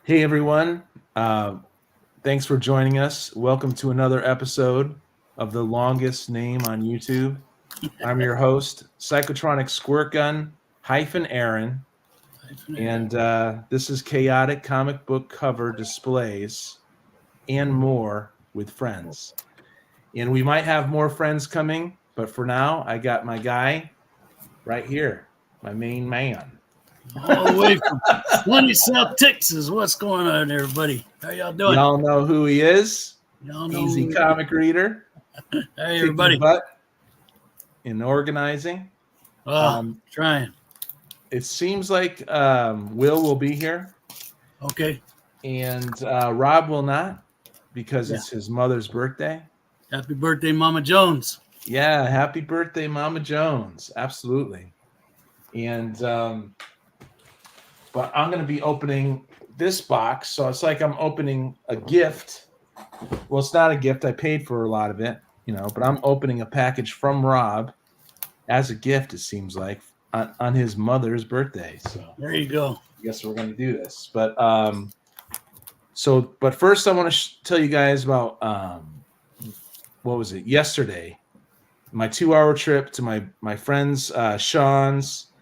Hey everyone, thanks for joining us. Welcome to another episode of the longest name on YouTube. I'm your host, Psychotronic Squirt Gun hyphen Aaron, and this is chaotic comic book cover displays and more with friends. And we might have more friends coming, but for now, I got my guy right here, my main man. All the way from sunny South Texas. What's going on, everybody? How y'all doing? Y'all know who he is. Y'all know Easy who comic reader. Hey, Kicking everybody. butt in organizing. Trying. It seems like Will be here, Okay. and Rob will not because it's his mother's birthday. Happy birthday, Mama Jones. Yeah, happy birthday, Mama Jones. Absolutely. And but I'm going to be opening this box, so it's like I'm opening a gift. Well, it's not a gift. I paid for a lot of it, but I'm opening a package from Rob as a gift, it seems like, on his mother's birthday. So there you go. I guess we're going to do this. But but first I want to tell you guys about what was it? Yesterday, my 2-hour trip to my friend's Sean's,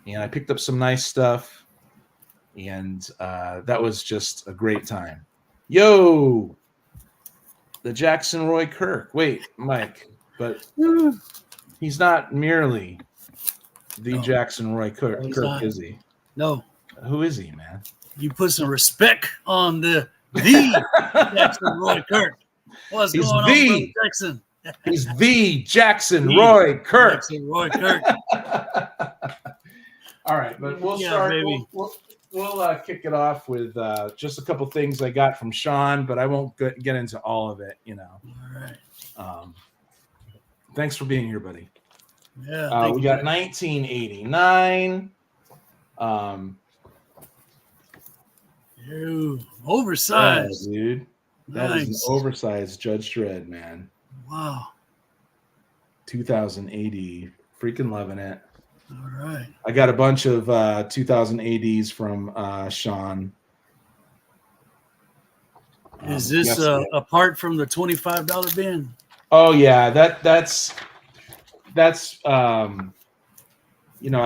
and I picked up some nice stuff, and that was just a great time. Yo, the Jackson Roy Kirk. Wait, Mike, but he's not merely the Jackson Roy Kirk, is he? No. Who is he, man? You put some respect on the Jackson Roy Kirk. What's going on, Brother Jackson? He's the Jackson Roy Kirk. Jackson Roy Kirk. All right, but we'll start. We'll kick it off with just a couple things I got from Sean, but I won't get into all of it. All right. Thanks for being here, buddy. Yeah. We got 1989. Oversized, dude. That is an oversized Judge Dredd, man. Wow. 2000 AD. Freaking loving it. All right. I got a bunch of 2000 ADs from Sean. Is this apart from the $25 bin? Oh yeah, that's I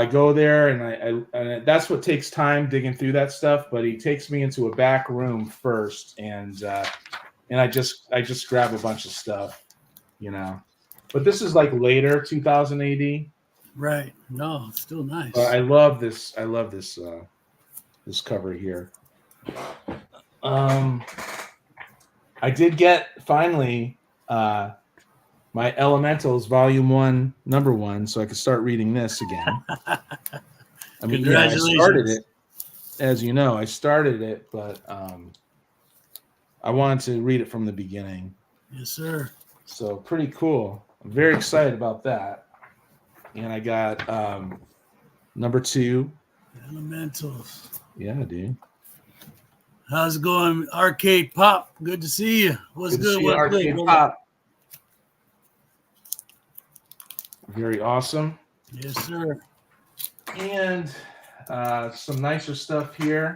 go there and that's what takes time digging through that stuff. But he takes me into a back room first, and I just grab a bunch of stuff, But this is like later 2000 AD. Right. No, it's still nice. But I love this. I love this this cover here. I did get finally my Elementals Volume 1, Number 1, so I could start reading this again. I mean, congratulations. I started it, as you know. I started it, but I wanted to read it from the beginning. Yes, sir. So pretty cool. I'm very excited about that. And I got number 2. Elementals. Yeah, dude. How's it going, Arcade Pop? Good to see you. What's good? What Arcade Pop? Very awesome. Yes, sir. And some nicer stuff here.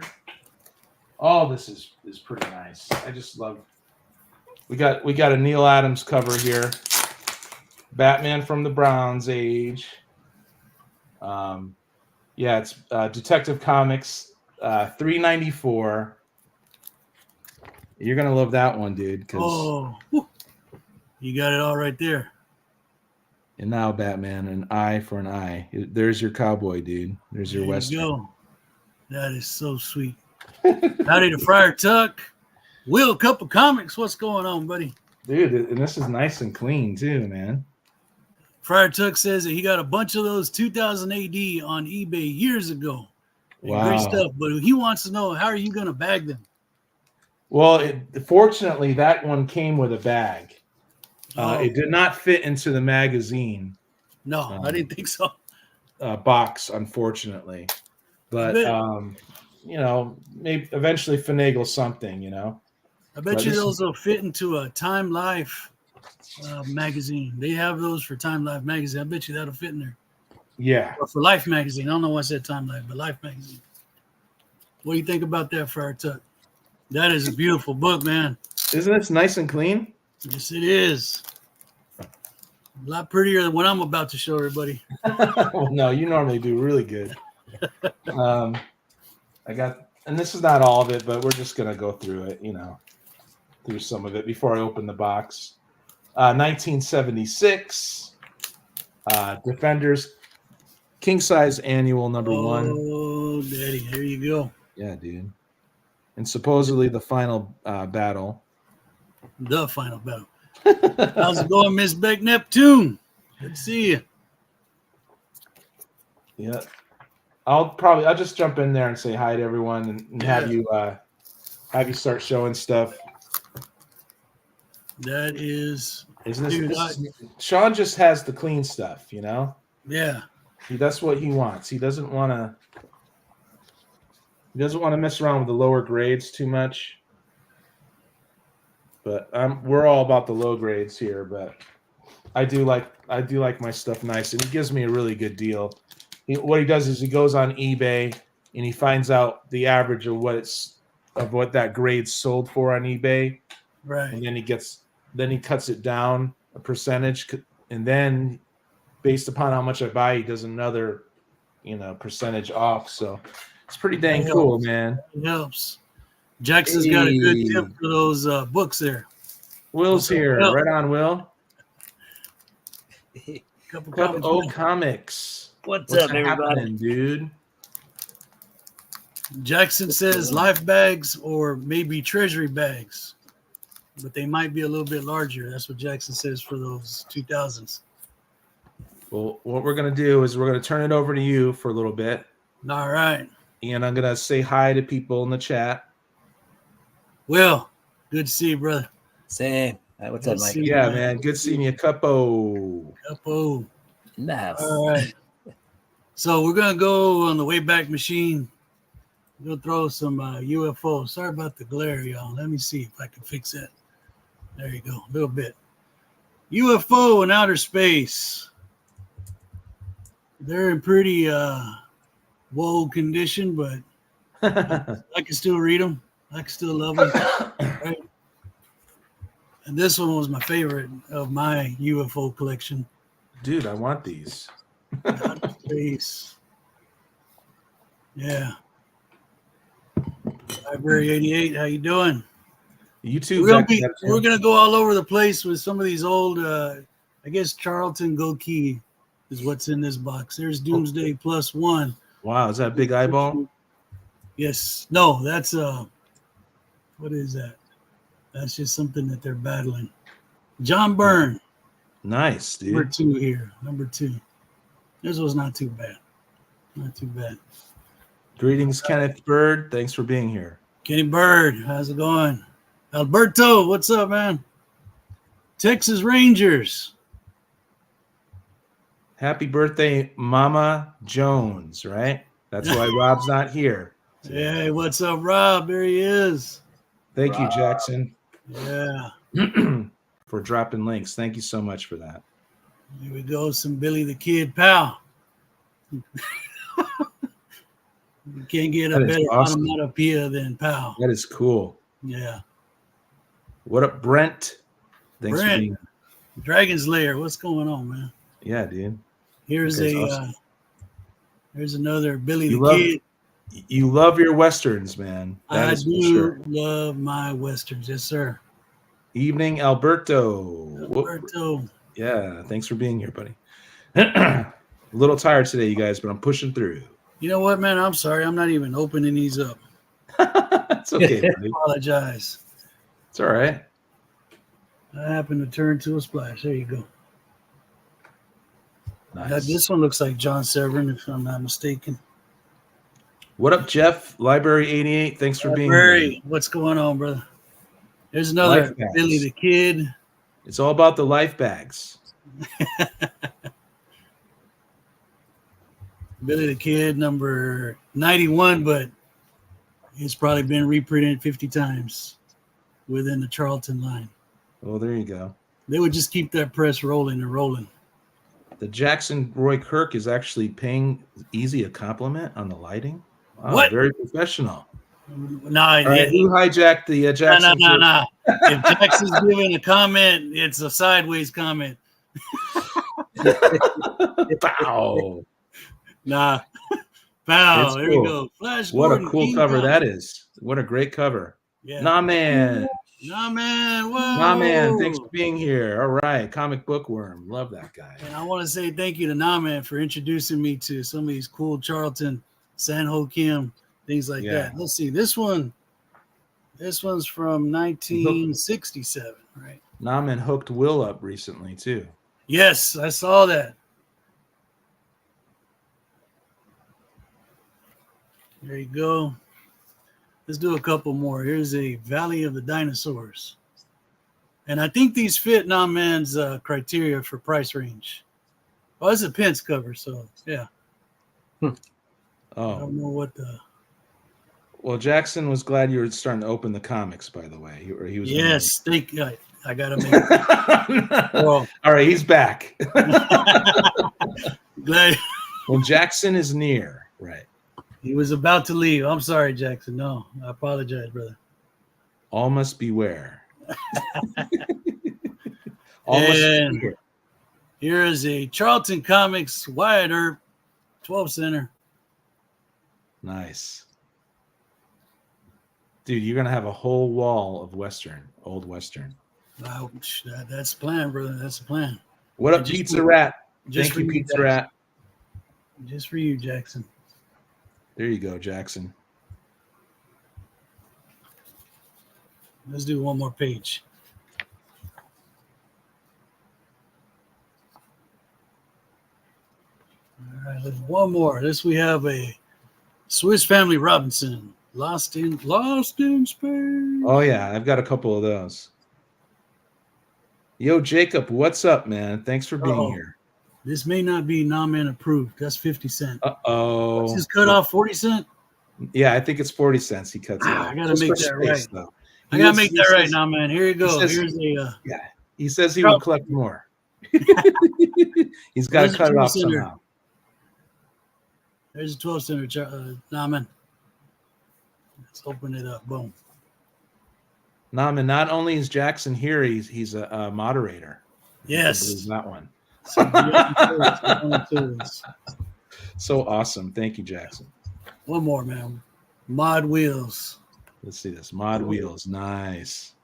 All this is pretty nice. I just love. We got a Neil Adams cover here. Batman from the Bronze Age. It's Detective Comics 394. You're gonna love that one, dude. You got it all right there. And now Batman, an eye for an eye. There's your cowboy, dude. There's your Western. There you go. That is so sweet. Howdy to Friar Tuck. Will, Cup of Comics. What's going on, buddy? Dude, and this is nice and clean too, man. Friar Tuck says that he got a bunch of those 2000 AD on eBay years ago. Wow. Great stuff. But he wants to know, how are you going to bag them? Well, fortunately, that one came with a bag. It did not fit into the magazine. No, I didn't think so. Box, unfortunately. But, maybe eventually finagle something, I bet you those will fit into a Time Life magazine. They have those for Time Life magazine. I bet you that'll fit in there. Yeah. Or for Life magazine. I don't know why I said Time Life, but Life magazine. What do you think about that, Friar Tuck? That is a beautiful book, man. Isn't it nice and clean? Yes, it is. A lot prettier than what I'm about to show everybody. Well, no, you normally do really good. I got, and this is not all of it, but we're just gonna go through it, through some of it before I open the box. 1976, Defenders, king size annual #1. Oh, daddy, there you go. Yeah, dude. And supposedly the final battle. The final battle. How's it going, Miss Beck Neptune? Good to see you. Yeah. I'll just jump in there and say hi to everyone and have you start showing stuff. That is, Isn't dude, Sean just has the clean stuff, Yeah. That's what he wants. He doesn't want to mess around with the lower grades too much. But we're all about the low grades here, but I do like my stuff nice, and he gives me a really good deal. What he does is he goes on eBay and he finds out the average of what that grade sold for on eBay, Right. and then he cuts it down a percentage, and then based upon how much I buy, he does another percentage off. So it's pretty dang cool, man. It helps. Jackson's got a good tip for those books there. Will's here. Right on, Will. Couple Comics. What's up, everybody? Dude? Jackson says life bags or maybe treasury bags, but they might be a little bit larger. That's what Jackson says for those 2000s. Well, what we're going to do is we're going to turn it over to you for a little bit. All right. And I'm going to say hi to people in the chat. Will, good to see you, brother. Same. What's up, Mike? Yeah, man. Good seeing you, Cupo. Nice. All right. So we're going to go on the Wayback Machine. We're going to throw some UFO. Sorry about the glare, y'all. Let me see if I can fix that. There you go. A little bit. UFO in outer space. They're in pretty woe condition, but I can still read them. I can still love them. Right? And this one was my favorite of my UFO collection. Dude, I want these. Outer space. Yeah. Library 88, how you doing? YouTube. We're gonna go all over the place with some of these old I guess Charlton Gokey is what's in this box. There's Doomsday +1. Wow, is that a big eyeball? Yes. No, that's what is that? That's just something that they're battling. John Byrne. Nice, dude. Number 2 here. Number 2. This was not too bad. Not too bad. Greetings, Kenneth Bird. Thanks for being here. Kenny Bird, how's it going? Alberto, what's up, man? Texas Rangers. Happy birthday, Mama Jones, right? That's why Rob's not here. Hey, what's up, Rob? There he is. Thank you, Jackson. Yeah. For dropping links. Thank you so much for that. Here we go. Some Billy the Kid, pal. You can't get a better onomatopoeia than pal. That is cool. Yeah. What up, Brent? Thanks Brent, for being here. Dragon's Lair. What's going on, man? Yeah, dude. Here's awesome. Here's another Billy You the Kid. You love your Westerns, man. I do love my Westerns. Yes, sir. Evening, Alberto. Alberto. Yeah, thanks for being here, buddy. A little tired today, you guys, but I'm pushing through. You know what, man? I'm sorry. I'm not even opening these up. It's okay, buddy. I apologize. It's all right. I happened to turn to a splash. There you go. Nice. This one looks like John Severin, if I'm not mistaken. What up, Jeff? Library 88. Thanks for being here. What's going on, brother? There's another Billy the Kid. It's all about the life bags. Billy the Kid, number 91, but it's probably been reprinted 50 times within the Charlton line. Well, there you go. They would just keep that press rolling and rolling. The Jackson Roy Kirk is actually paying Easy a compliment on the lighting. Wow, What? Very professional. Nah, All right, who hijacked the Jackson? No. If Jackson's giving a comment, it's a sideways comment. Pow. Nah. Pow. It's There cool. we go. Flash What Gordon, a cool King cover Kong. that is. What a great cover. Yeah. Nah, man. Nah, man. Whoa. Nah, man. Thanks for being here. All right. Comic Bookworm. Love that guy. And I want to say thank you to Nah, man, for introducing me to some of these cool Charlton, San Ho Kim, things like that. Let's see. This one's from 1967, right? Nah, man hooked Will up recently, too. Yes, I saw that. There you go. Let's do a couple more. Here's a Valley of the Dinosaurs. And I think these fit Nah Man's criteria for price range. Oh, it's a Pence cover, so yeah. Oh. I don't know what the... Well, Jackson was glad you were starting to open the comics, by the way. He was. Yes, I got to make it. Well, all right, he's back. Glad. When Jackson is near, right. He was about to leave. I'm sorry, Jackson. No, I apologize, brother. All must beware. All must beware. Here is a Charlton Comics Wyatt Earp 12 center. Nice. Dude, you're going to have a whole wall of old Western. Wow, that's the plan, brother. That's the plan. What up, Pizza Rat? Thank you, Pizza Jackson. Rat. Just for you, Jackson. There you go, Jackson. Let's do one more page. All right, let's one more. We have a Swiss Family Robinson, Lost in Space. Oh yeah, I've got a couple of those. Yo, Jacob, what's up, man? Thanks for being here. This may not be Nah Man approved. That's 50 cents. Uh-oh. What's his cut off? 40 cents? Yeah, I think it's 40 cents he cuts off. I gotta make that right. Though. I gotta make that right now, man. Here you go. Here's a yeah. He says he would collect more. He's got to cut it off somehow. There's a 12 center. Nah, man. Let's open it up. Boom. Nah, man. Not only is Jackson here, he's a moderator. Yes, that one. So awesome. Thank you, Jackson. One more, man. Mod Wheels. Let's see this. Mod Wheels. Nice.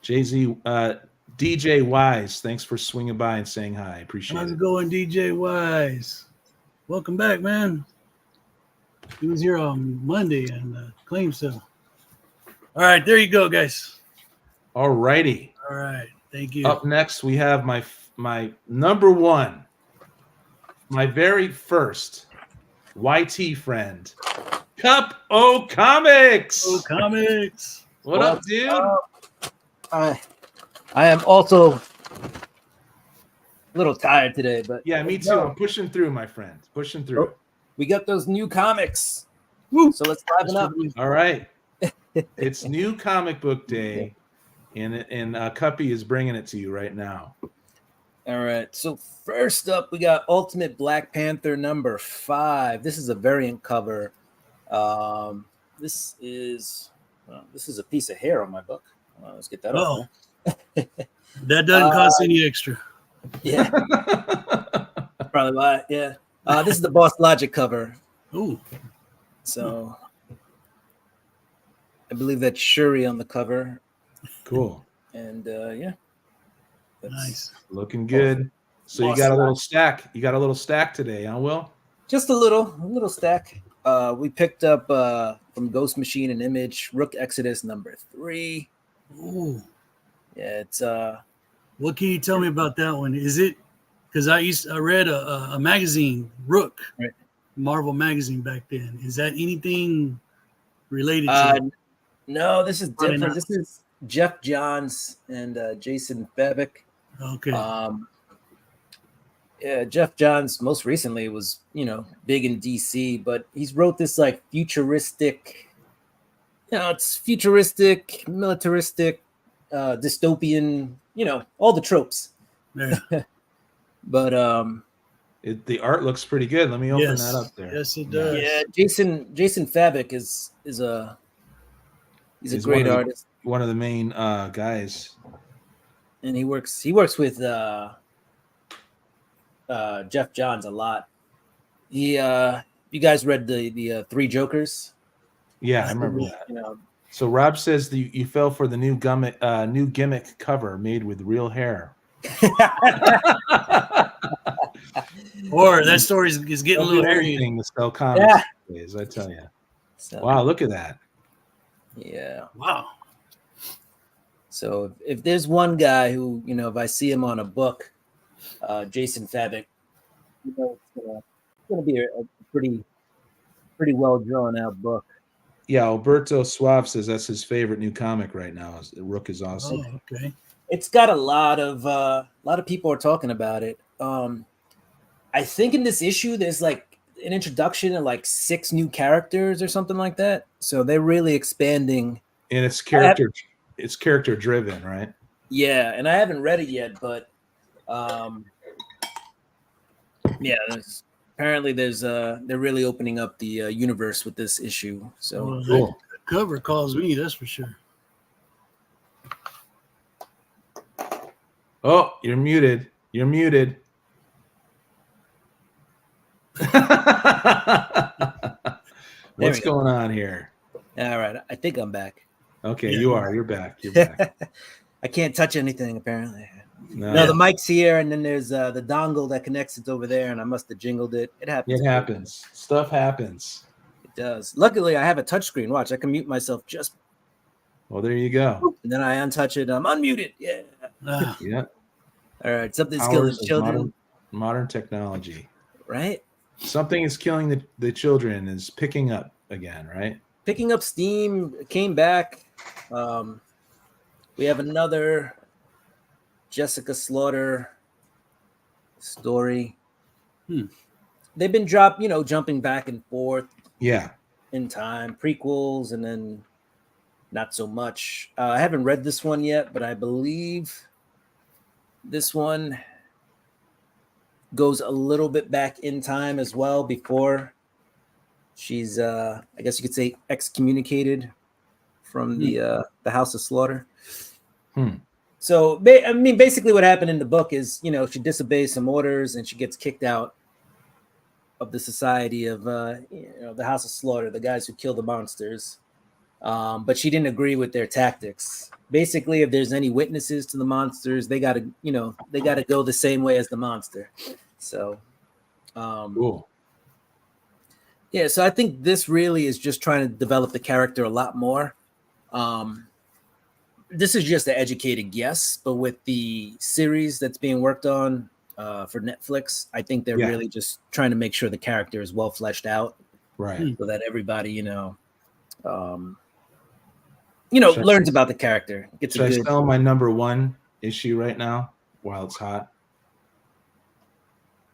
Jay-Z, DJ Wise, thanks for swinging by and saying hi. Appreciate it. How's it going, DJ Wise? Welcome back, man. He was here on Monday and claim sale. All right, there you go, guys. All righty. All right, thank you. Up next, we have my number one, my very first YT friend, Cup O Comics. O Comics. What up, dude? I am also a little tired today, but yeah, me too. I'm pushing through, my friend. Pushing through. We got those new comics. Woo. So let's liven up. All right. It's new comic book day, and Cuppy is bringing it to you right now. All right. So first up, we got Ultimate Black Panther number 5. This is a variant cover. This is a piece of hair on my book. Let's get that off. That doesn't cost any extra. Yeah. Probably why. Yeah. This is the Boss Logic cover. Ooh. So I believe that's Shuri on the cover. Cool. And yeah. Nice. Looking good. So you got a little stack. You got a little stack today, huh, Will? Just a little stack. We picked up from Ghost Machine and Image Rook Exodus number 3. Ooh. Yeah, it's what can you tell me about that one? Is it because I read a magazine, Rook, right. Marvel magazine back then. Is that anything related to that? No, this is different. This is Jeff Johns and Jason Babick. Okay. Yeah, Jeff Johns most recently was, big in DC, but he's wrote this like futuristic, it's futuristic, militaristic, dystopian, all the tropes. Yeah. But The art looks pretty good. Let me open Yes. that up there. Yes, it does. Yeah, Jason Fabik is a He's great artist, one of the main guys. and he works with Jeff Johns a lot. He you guys read the Three Jokers? Yeah, I remember that. You know, So Rob says you fell for the new gimmick cover made with real hair. Or that story is getting a little hairy. Anything to sell comics days, I tell you. so, Wow, look at that. Yeah. Wow. So if there's one guy who, if I see him on a book, Jason Fabik, it's gonna be a pretty well drawn out book. Yeah, Alberto Suave says that's his favorite new comic right now. Rook is awesome. Oh, okay. It's got a lot of people are talking about it. I think in this issue there's like an introduction of like 6 new characters or something like that. So they're really expanding. And it's character driven, right? Yeah, and I haven't read it yet, but yeah, apparently they're really opening up the universe with this issue. So cool. The cover calls me, that's for sure. Oh, you're muted. You're muted. What's going on here? All right, I think I'm back. Okay, yeah. You are. You're back. You're back. I can't touch anything apparently. No, the mic's here, and then there's the dongle that connects it over there, and I must have jingled it. It happens. It happens. Stuff happens. It does. Luckily, I have a touchscreen. Watch, I can mute myself just. Well, there you go. And then I untouch it. I'm unmuted. Yeah. Yeah. All right. Something's killing children. Modern technology. Right. Something is killing the children is picking up again, right? Picking up steam, came back. We have another Jessica Slaughter story. They've been jumping back and forth. Yeah. In time, prequels, and then not so much. I haven't read this one yet, but I believe this one goes a little bit back in time as well before she's, I guess you could say, excommunicated from the House of Slaughter. So, I mean, basically what happened in the book is, she disobeys some orders and she gets kicked out of the society of, the House of Slaughter, the guys who kill the monsters. But she didn't agree with their tactics. Basically, if there's any witnesses to the monsters, they gotta go the same way as the monster. So, cool. Yeah. So I think this really is just trying to develop the character a lot more. This is just an educated guess, but with the series that's being worked on for Netflix, I think they're really just trying to make sure the character is well fleshed out, right? So that everybody, learns about the character. Should I sell my #1 issue right now while it's hot?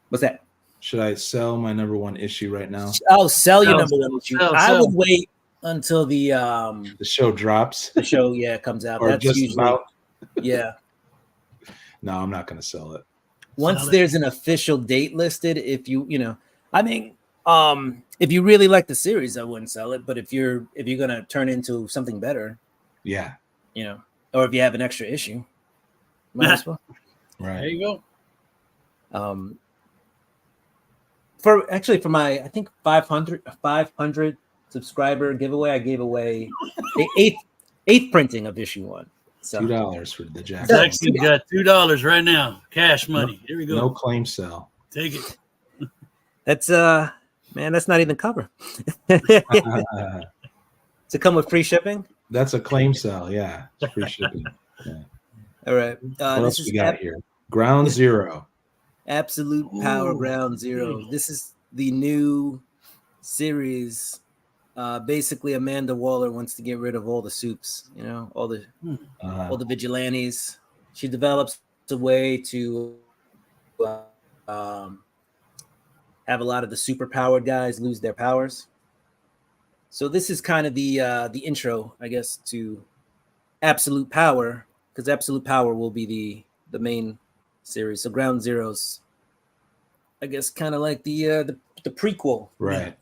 What's that? Should I sell my #1 issue right now? Oh, sell your #1 issue. I would wait until the show drops. The show, comes out. Or that's just usually about. Yeah. No, I'm not going to sell it. Once there's an official date listed, if you if you really like the series, I wouldn't sell it. But if you're gonna turn into something better, or if you have an extra issue, might as well. Right. There you go. For my, I think 500 subscriber giveaway, I gave away the eighth printing of issue 1. So $2 for the jacket. Jackson got $2 right now, cash money. Here we go. No claim sell. Take it. That's man, that's not even cover. To come with free shipping. That's a claim sell. Yeah, it's free shipping. Yeah. All right. What else we got here? Ground Zero. Absolute Power Ground Zero. This is the new series. Basically, Amanda Waller wants to get rid of all the soups, all the vigilantes. She develops a way to have a lot of the superpowered guys lose their powers. So this is kind of the intro, I guess, to Absolute Power, because Absolute Power will be the main series. So Ground Zero's I guess kind of like the prequel, Right.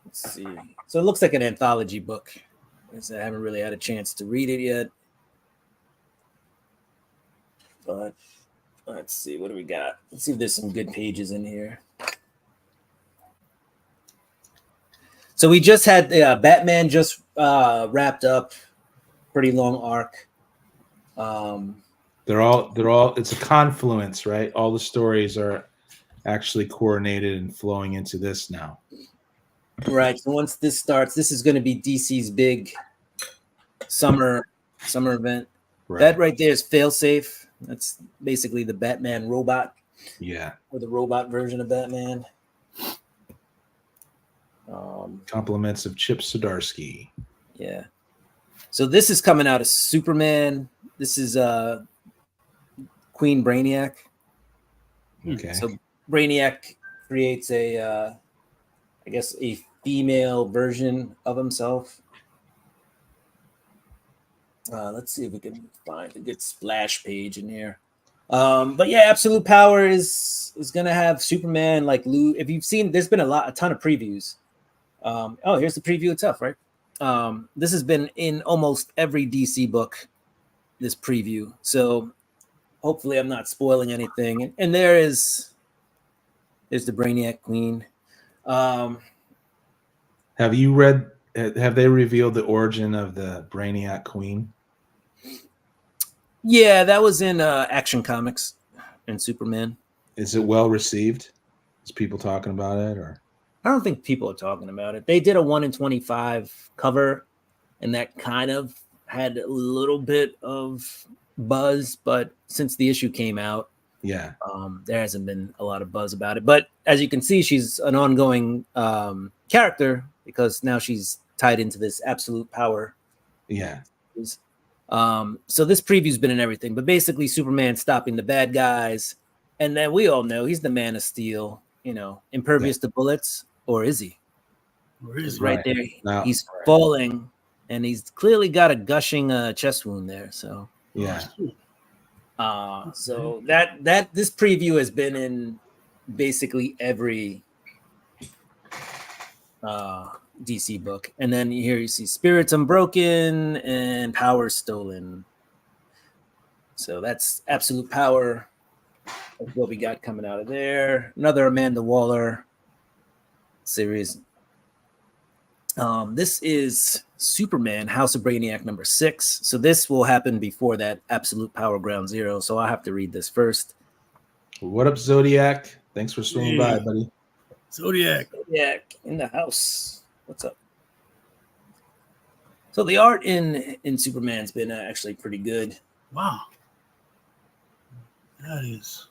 Let's see. So it looks like an anthology book. I haven't really had a chance to read it yet. But let's see. What do we got? Let's see if there's some good pages in here. So we just had Batman just wrapped up. Pretty long arc. They're all. It's a confluence, right? All the stories are actually coordinated and flowing into this now. Right. So once this starts, this is going to be DC's big summer event. Right. That right there is Failsafe. That's basically the Batman robot. Yeah. Or the robot version of Batman. Compliments of Chip Zdarsky. Yeah. So this is coming out of Superman. This is Queen Brainiac. Okay. So Brainiac creates a female version of himself. Let's see if we can find a good splash page in here. But yeah, Absolute Power is gonna have Superman like Lou. If you've seen, there's been a ton of previews. Here's the preview itself, right? This has been in almost every DC book, this preview. So hopefully I'm not spoiling anything. And there's the Brainiac Queen. Have you read? Have they revealed the origin of the Brainiac Queen? Yeah, that was in Action Comics and Superman. Is it well received? Is people talking about it, or? I don't think people are talking about it. They did a 1 in 25 cover, and that kind of had a little bit of buzz. But since the issue came out, yeah, there hasn't been a lot of buzz about it. But as you can see, she's an ongoing character because now she's tied into this Absolute Power. Yeah. So this preview's been in everything, but basically Superman stopping the bad guys, and then we all know he's the Man of Steel. Impervious to bullets. Or is he? Right there. Now, he's falling, and he's clearly got a gushing chest wound there. So yeah. So that this preview has been in basically every DC book, and then here you see Spirits Unbroken and Power Stolen. So that's Absolute Power. That's what we got coming out of there. Another Amanda Waller series. This is Superman House of Brainiac number 6. So this will happen before that Absolute Power Ground Zero. So I'll have to read this first. What up, Zodiac? Thanks for swinging by, buddy. Zodiac in the house. What's up? So the art in Superman's been actually pretty good. Wow. That is.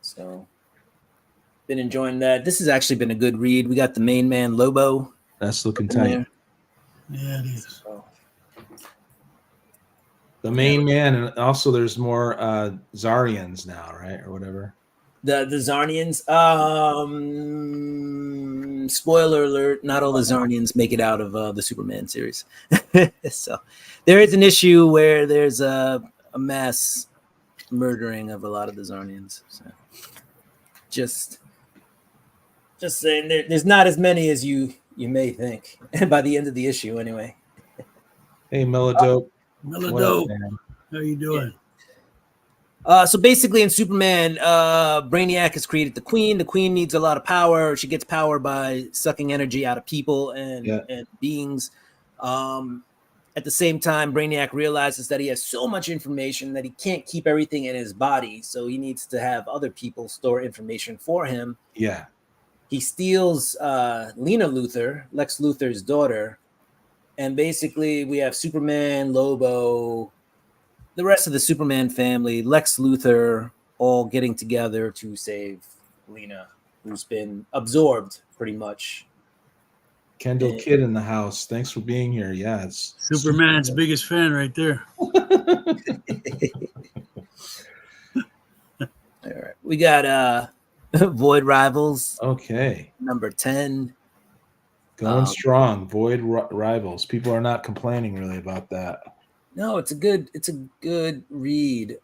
So been enjoying that. This has actually been a good read. We got the main man Lobo. That's looking tight. Yeah, it is. So, the main man, and also there's more Zarians now, right, or whatever. The Zarnians. Spoiler alert: not all the Zarnians make it out of the Superman series. So there is an issue where there's a mass murdering of a lot of the Zarnians. So just saying, there's not as many as you may think. By the end of the issue, anyway. Hey, Melodope. Melodope. How you doing? So basically in Superman, Brainiac has created the Queen. The Queen needs a lot of power. She gets power by sucking energy out of people and beings. At the same time, Brainiac realizes that he has so much information that he can't keep everything in his body. So he needs to have other people store information for him. Yeah. He steals Lena Luthor, Lex Luthor's daughter. And basically we have Superman, Lobo, the rest of the Superman family, Lex Luthor, all getting together to save Lena, who's been absorbed pretty much. Kendall Kidd in the house. Thanks for being here. Yeah, it's Superman's biggest fan right there. All right. We got Void Rivals. Okay. Number 10. Going strong. Void Rivals. People are not complaining really about that. No, it's a good read.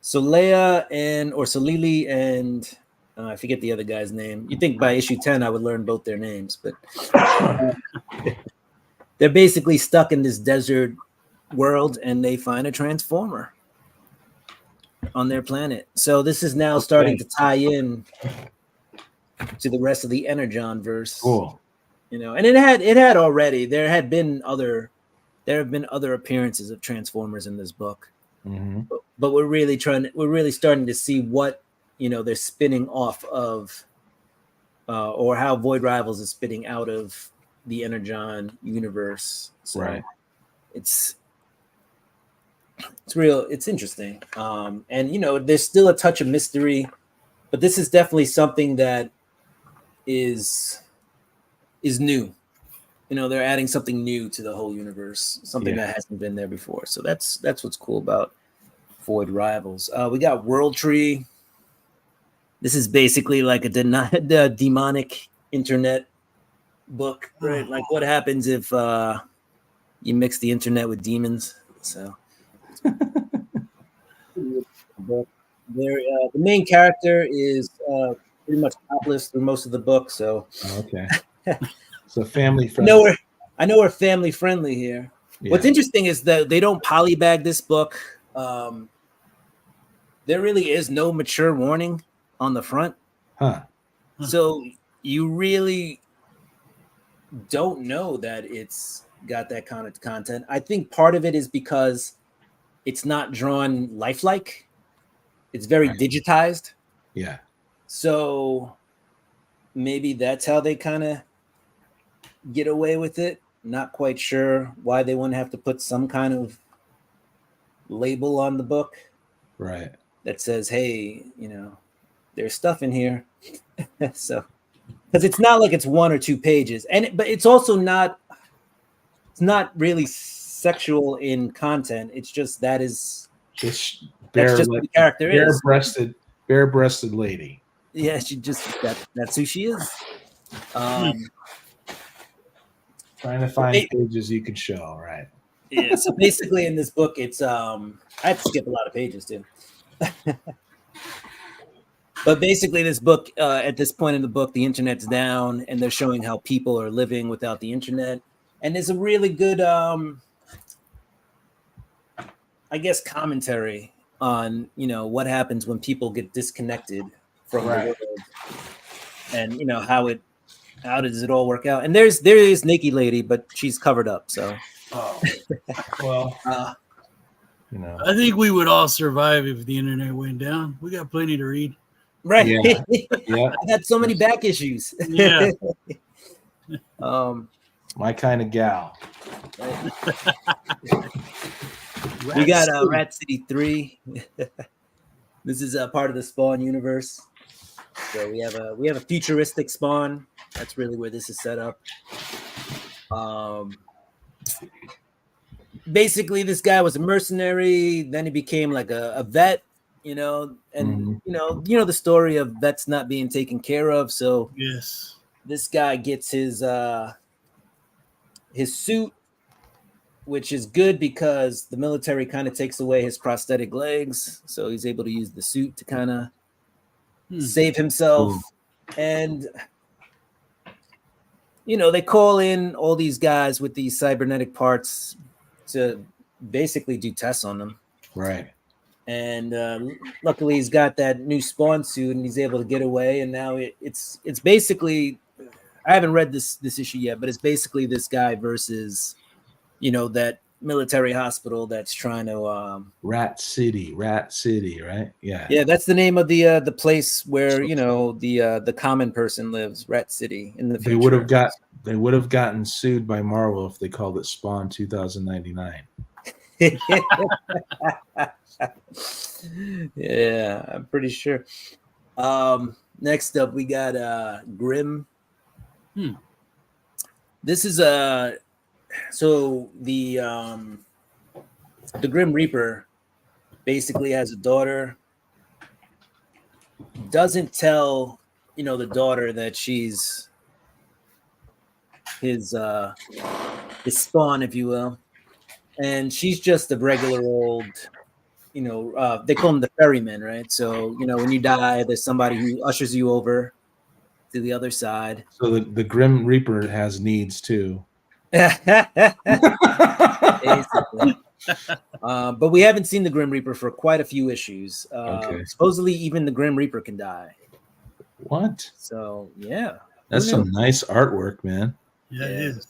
Leia or Solili and I forget the other guy's name. You think by issue 10 I would learn both their names, but they're basically stuck in this desert world and they find a transformer on their planet. So this is now starting to tie in to the rest of the Energon verse. Cool. You know, and it had already, there have been other appearances of Transformers in this book. Mm-hmm. But we're really starting to see what, you know, they're spinning off of, or how Void Rivals is spitting out of the Energon universe. So right. It's interesting. And you know, there's still a touch of mystery, but this is definitely something that is new. You know, they're adding something new to the whole universe, something that hasn't been there before. So that's what's cool about Void Rivals. We got World Tree. This is basically like a demonic internet book, right? Like what happens if you mix the internet with demons. So the main character is pretty much topless through most of the book. So okay. So family friendly. I know we're family friendly here. Yeah. What's interesting is that they don't polybag this book. There really is no mature warning on the front. Huh. So you really don't know that it's got that kind of content. I think part of it is because it's not drawn lifelike. It's very digitized. Yeah. So maybe that's how they kind of get away with it. Not quite sure why they wouldn't have to put some kind of label on the book. Right. That says, hey, you know, there's stuff in here. So, because it's not like it's 1 or 2 pages. But it's also not really sexual in content. It's just that's just what the character is. Bare-breasted lady. Yeah, that's who she is. Trying to find pages you could show, right? Yeah, so basically in this book, it's I had to skip a lot of pages too. But basically this book, at this point in the book, the internet's down and they're showing how people are living without the internet. And there's a really good, I guess, commentary on, you know, what happens when people get disconnected from the world and, you know, how does it all work out? And there is Nikki Lady, but she's covered up. So, well, you know, I think we would all survive if the internet went down. We got plenty to read. Right. Yeah. I had so many back issues. Yeah. My kind of gal. We got Rat City 3. This is a part of the Spawn universe. So we have a futuristic Spawn. That's really where this is set up. Basically, this guy was a mercenary. Then he became like a vet, you know, and you know the story of vets not being taken care of. So yes, this guy gets his suit, which is good because the military kind of takes away his prosthetic legs, so he's able to use the suit to kind of save himself. And you know, they call in all these guys with these cybernetic parts to basically do tests on them. Right. And luckily he's got that new Spawn suit and he's able to get away. And now it's basically, I haven't read this issue yet, but it's basically this guy versus, you know, that military hospital that's trying to Rat City, right? Yeah, that's the name of the place where, you know, the common person lives, Rat City in the future. They would have gotten sued by Marvel if they called it Spawn 2099. Yeah, I'm pretty sure. Next up we got Grim. This is so the Grim Reaper basically has a daughter. Doesn't tell, you know, the daughter that she's his spawn, if you will, and she's just a regular old they call them the ferrymen, right? So, when you die, there's somebody who ushers you over to the other side. So the Grim Reaper has needs too. Basically. But we haven't seen the Grim Reaper for quite a few issues. Okay. Supposedly, even the Grim Reaper can die. What? So, yeah. That's some nice artwork, man. Yeah, it is.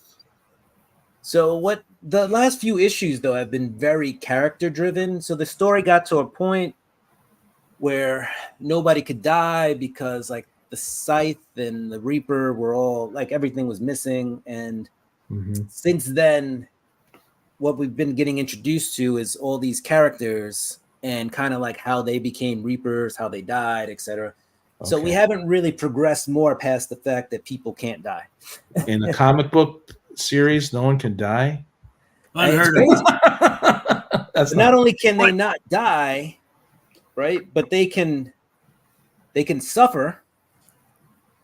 So what the last few issues though have been very character driven. So the story got to a point where nobody could die because like the Scythe and the Reaper were all like everything was missing. And since then, what we've been getting introduced to is all these characters and kind of like how they became Reapers, how they died, etc. So we haven't really progressed more past the fact that people can't die. In the comic book series, no one can die. Unheard of. Not only can they not die, right, but they can suffer.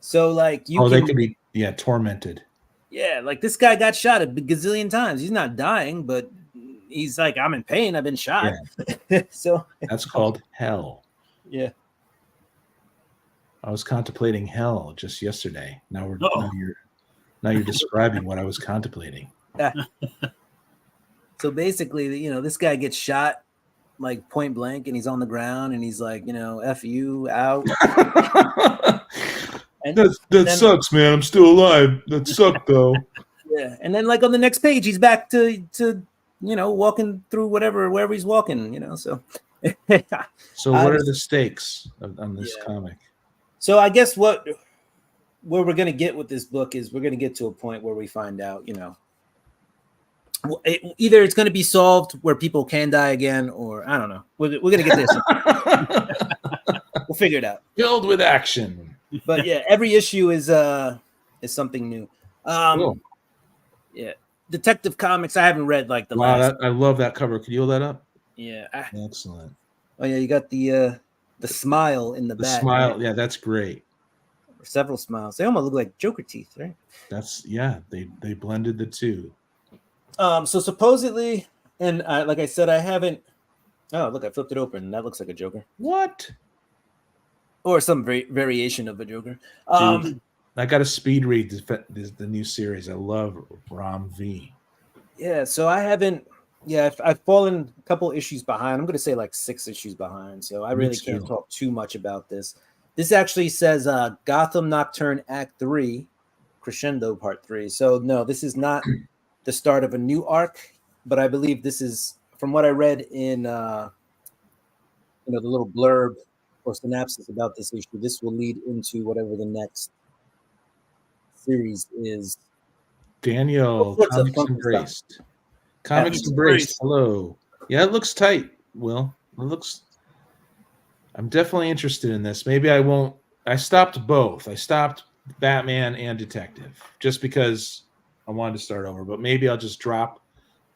So like they can be tormented. Yeah, like this guy got shot a gazillion times. He's not dying, but he's like, I'm in pain. I've been shot. Yeah. So that's called hell. Yeah. I was contemplating hell just yesterday. Now you're describing what I was contemplating. So basically, this guy gets shot like point blank, and he's on the ground, and he's like, F you, out. That sucks, man. I'm still alive. That sucked though. Yeah, and then like on the next page, he's back to walking through wherever he's walking. So. So what are the stakes on this comic? So I guess where we're going to get with this book is we're going to get to a point where we find out, either it's going to be solved where people can die again, or I don't know. We're going to get this. We'll figure it out. Filled with action. But yeah, every issue is something new. Cool. Yeah, Detective Comics. I haven't read like the last. I love that cover. Could you hold that up? Yeah. Excellent. Oh yeah, you got the smile in the back. The smile, right? Yeah, that's great. Several smiles. They almost look like Joker teeth, right? They blended the two. So supposedly, and like I said, I haven't. Oh, look, I flipped it open. That looks like a Joker. What? Or some variation of a Joker. Dude, I got to speed read the new series. I love Ram V. Yeah, so I haven't. Yeah, I've fallen a couple issues behind. I'm going to say like 6 issues behind. So I really can't talk too much about this. This actually says Gotham Nocturne Act 3, Crescendo Part 3. So no, this is not the start of a new arc, but I believe this is, from what I read in the little blurb or synopsis about this issue, this will lead into whatever the next series is. Daniel, Comics Embraced. Comics Embraced. Hello. Yeah, it looks tight, Will. I'm definitely interested in this. Maybe I won't. I stopped both. I stopped Batman and Detective just because I wanted to start over. But maybe I'll just drop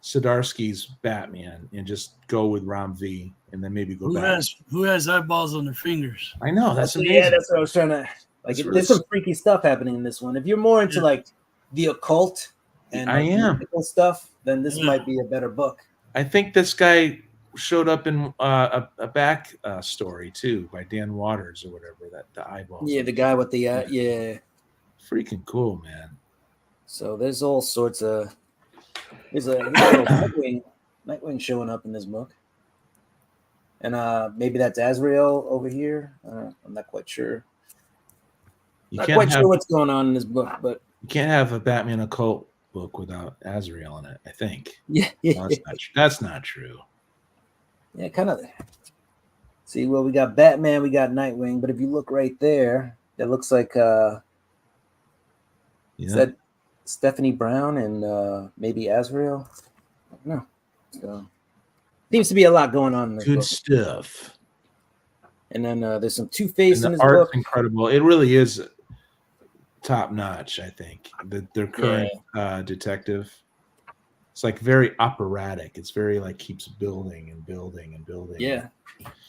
Zdarsky's Batman and just go with Ram V, and then maybe go back. Who has eyeballs on their fingers? I know, that's amazing. Yeah, that's what I was trying to. Like, there's some freaky stuff happening in this one. If you're more into like the occult and mythical stuff, then this might be a better book. I think this guy showed up in a back story too by Dan Waters or whatever, that the eyeballs. Yeah, the guy with the yeah. Freaking cool, man. So there's all sorts of. There's a Nightwing showing up in this book, and maybe that's Azrael over here. I'm not quite sure. Not quite sure what's going on in this book, but you can't have a Batman occult book without Azrael in it, I think. Yeah. No, that's not true. Yeah, kind of. See, well, we got Batman, we got Nightwing, but if you look right there, that looks like is that Stephanie Brown and maybe Azrael? I don't know. So seems to be a lot going on in this book. Good stuff. And then there's some Two-Face in this art's book. Incredible. It really is top notch, I think. Their current detective. It's like very operatic. It's very like keeps building and building and building. Yeah,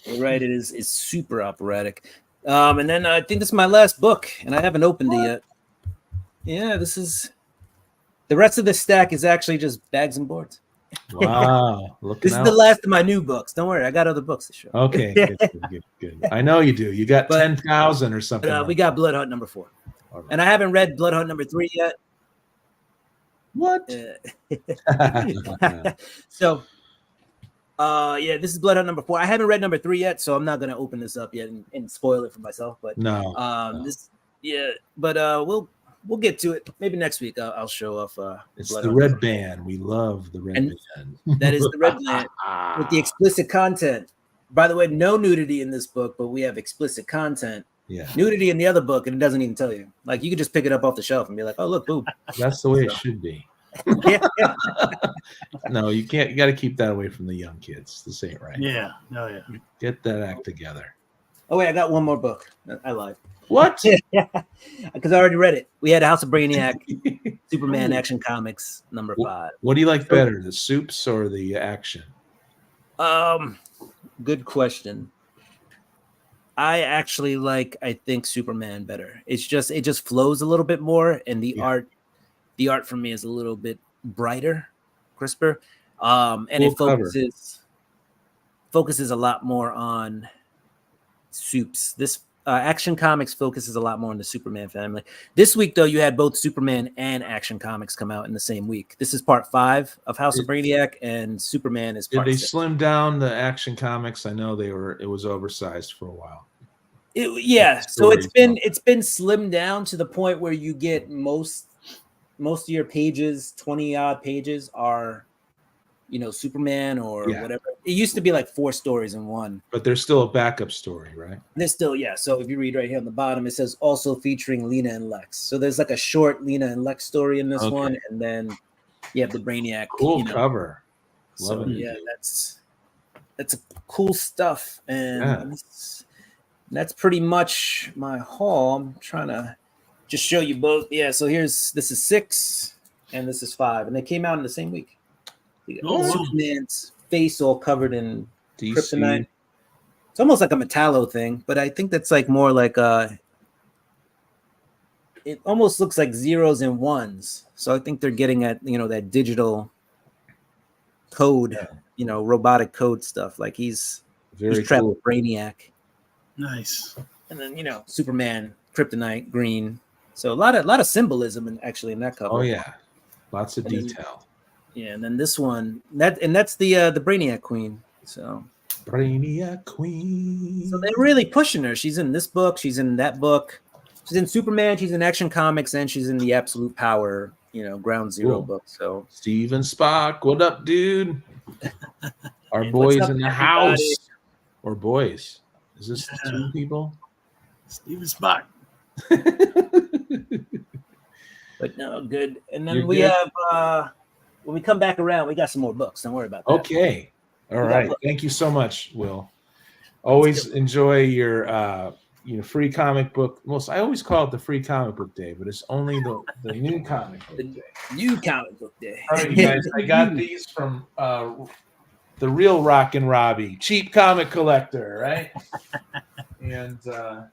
you're right. It is. It's super operatic. And then I think this is my last book, and I haven't opened it yet. Yeah, this is. The rest of the stack is actually just bags and boards. Wow, looking This is out. the last of my new books. Don't worry, I got other books to show. Okay, good. I know you do. You got But- 10,000 or something. But we got Blood Hunt number 4. All right. And I haven't read Blood Hunt number 3 yet. What? So, yeah, this is Blood Hunt number 4. I haven't read number 3 yet, so I'm not gonna open this up yet and spoil it for myself. But no. this, yeah, but we'll get to it. Maybe next week I'll show off. It's Blood the Hunt red number 4. band. We love the red And band. That is the red band with the explicit content. By the way, no nudity in this book, but we have explicit content. Yeah, Nudity in the other book, and it doesn't even tell you. Like you could just pick it up off the shelf and be like, "Oh, look, boob." that's the way it should be. Yeah. No, you can't. You got to keep that away from the young kids. This ain't right. Yeah. Oh yeah. Get that act together. Oh wait, I got one more book. I lied. What? Because I already read it. We had House of Brainiac, Superman Action Comics number 5. What do you like better, the soups or the action? Good question. I actually like, I think, Superman better. It just flows a little bit more, and the art for me is a little bit brighter, crisper. And Cool it focuses a lot more on soups. This Action Comics focuses a lot more on the Superman family. This week, though, you had both Superman and Action Comics come out in the same week. This is part 5 of House of Brainiac, and Superman is part 6. Did they slim down the Action Comics? I know it was oversized for a while. So it's been slimmed down to the point where you get most of your pages, 20 odd pages, are Superman or whatever. It used to be like 4 stories in one, but there's still a backup story, right? There's still, so if you read right here on the bottom, it says also featuring Lena and Lex. So there's like a short Lena and Lex story in this one, and then you have the Brainiac. Cool cover. Love it. Yeah, that's a cool stuff, and that's pretty much my haul. I'm trying to just show you both. Yeah, so this is 6 and this is 5, and they came out in the same week. Superman's face all covered in kryptonite. It's almost like a Metallo thing, but I think that's like more like it almost looks like zeros and ones. So I think they're getting at that digital code, robotic code stuff. Like he's trapped with Brainiac. Nice. And then Superman, kryptonite, green. So a lot of symbolism in that cover. Oh yeah, lots of detail. And then this one, that's the Brainiac Queen. So Brainiac Queen. So they're really pushing her. She's in this book. She's in that book. She's in Superman. She's in Action Comics, and she's in the Absolute Power, Ground Zero book. So Steven Spock, what up, dude? Our boys in the house. Or boys. Is this 2 people? Steven Spock. But no, good. And then have when we come back around, we got some more books. Don't worry about that. Okay. All right. Thank you so much, Will. Always enjoy your free comic book. I always call it the free comic book day, but it's only the new comic book day. New comic book day. All right, you guys. I got these from the real Rockin' Robbie, cheap comic collector, right? And I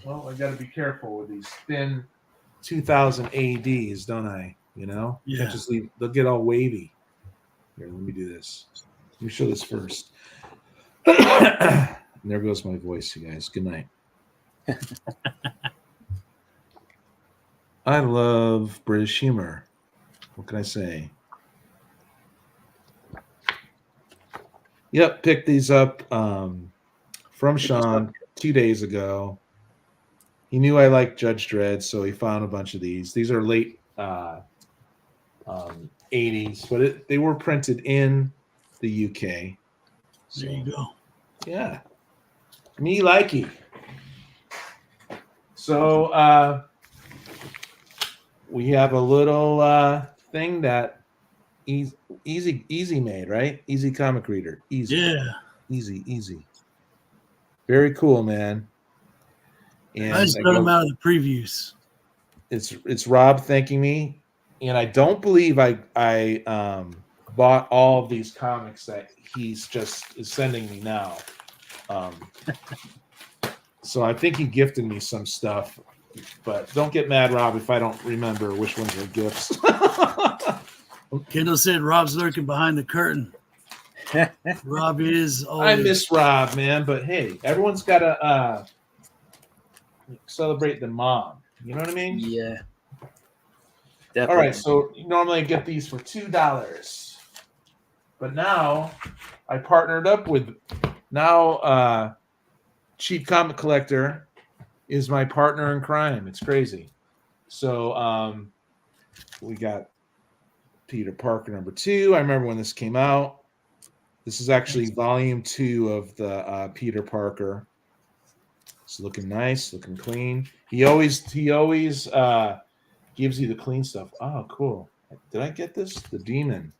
got to be careful with these thin 2000 ADs, don't I? Yeah. Can't just leave. They'll get all wavy. Here, let me do this. Let me show this first. And there goes my voice, you guys. Good night. I love British humor. What can I say? Yep, picked these up from Sean 2 days ago. He knew I liked Judge Dredd, so he found a bunch of these. These are late 80s, but they were printed in the UK. So, there you go. Yeah. Me likey. So we have a little thing that easy made, right? Easy comic reader. Easy. Yeah. Easy. Very cool, man. And I just got them out of the previews. It's Rob thanking me, and I don't believe I bought all of these comics that he's just is sending me now. So I think he gifted me some stuff, but don't get mad, Rob, if I don't remember which ones are gifts. Kendall said Rob's lurking behind the curtain. Rob is I always. miss Rob, man, but hey, everyone's got to celebrate the mom. You know what I mean? Yeah. All Definitely. right, so normally I get these for $2, but now I partnered up with Cheap Comic Collector is my partner in crime. It's crazy. So we got Peter Parker #2. I remember when this came out. This is actually volume 2 of the Peter Parker. It's looking nice, looking clean. He always gives you the clean stuff. Oh, cool. Did I get this? The Demon.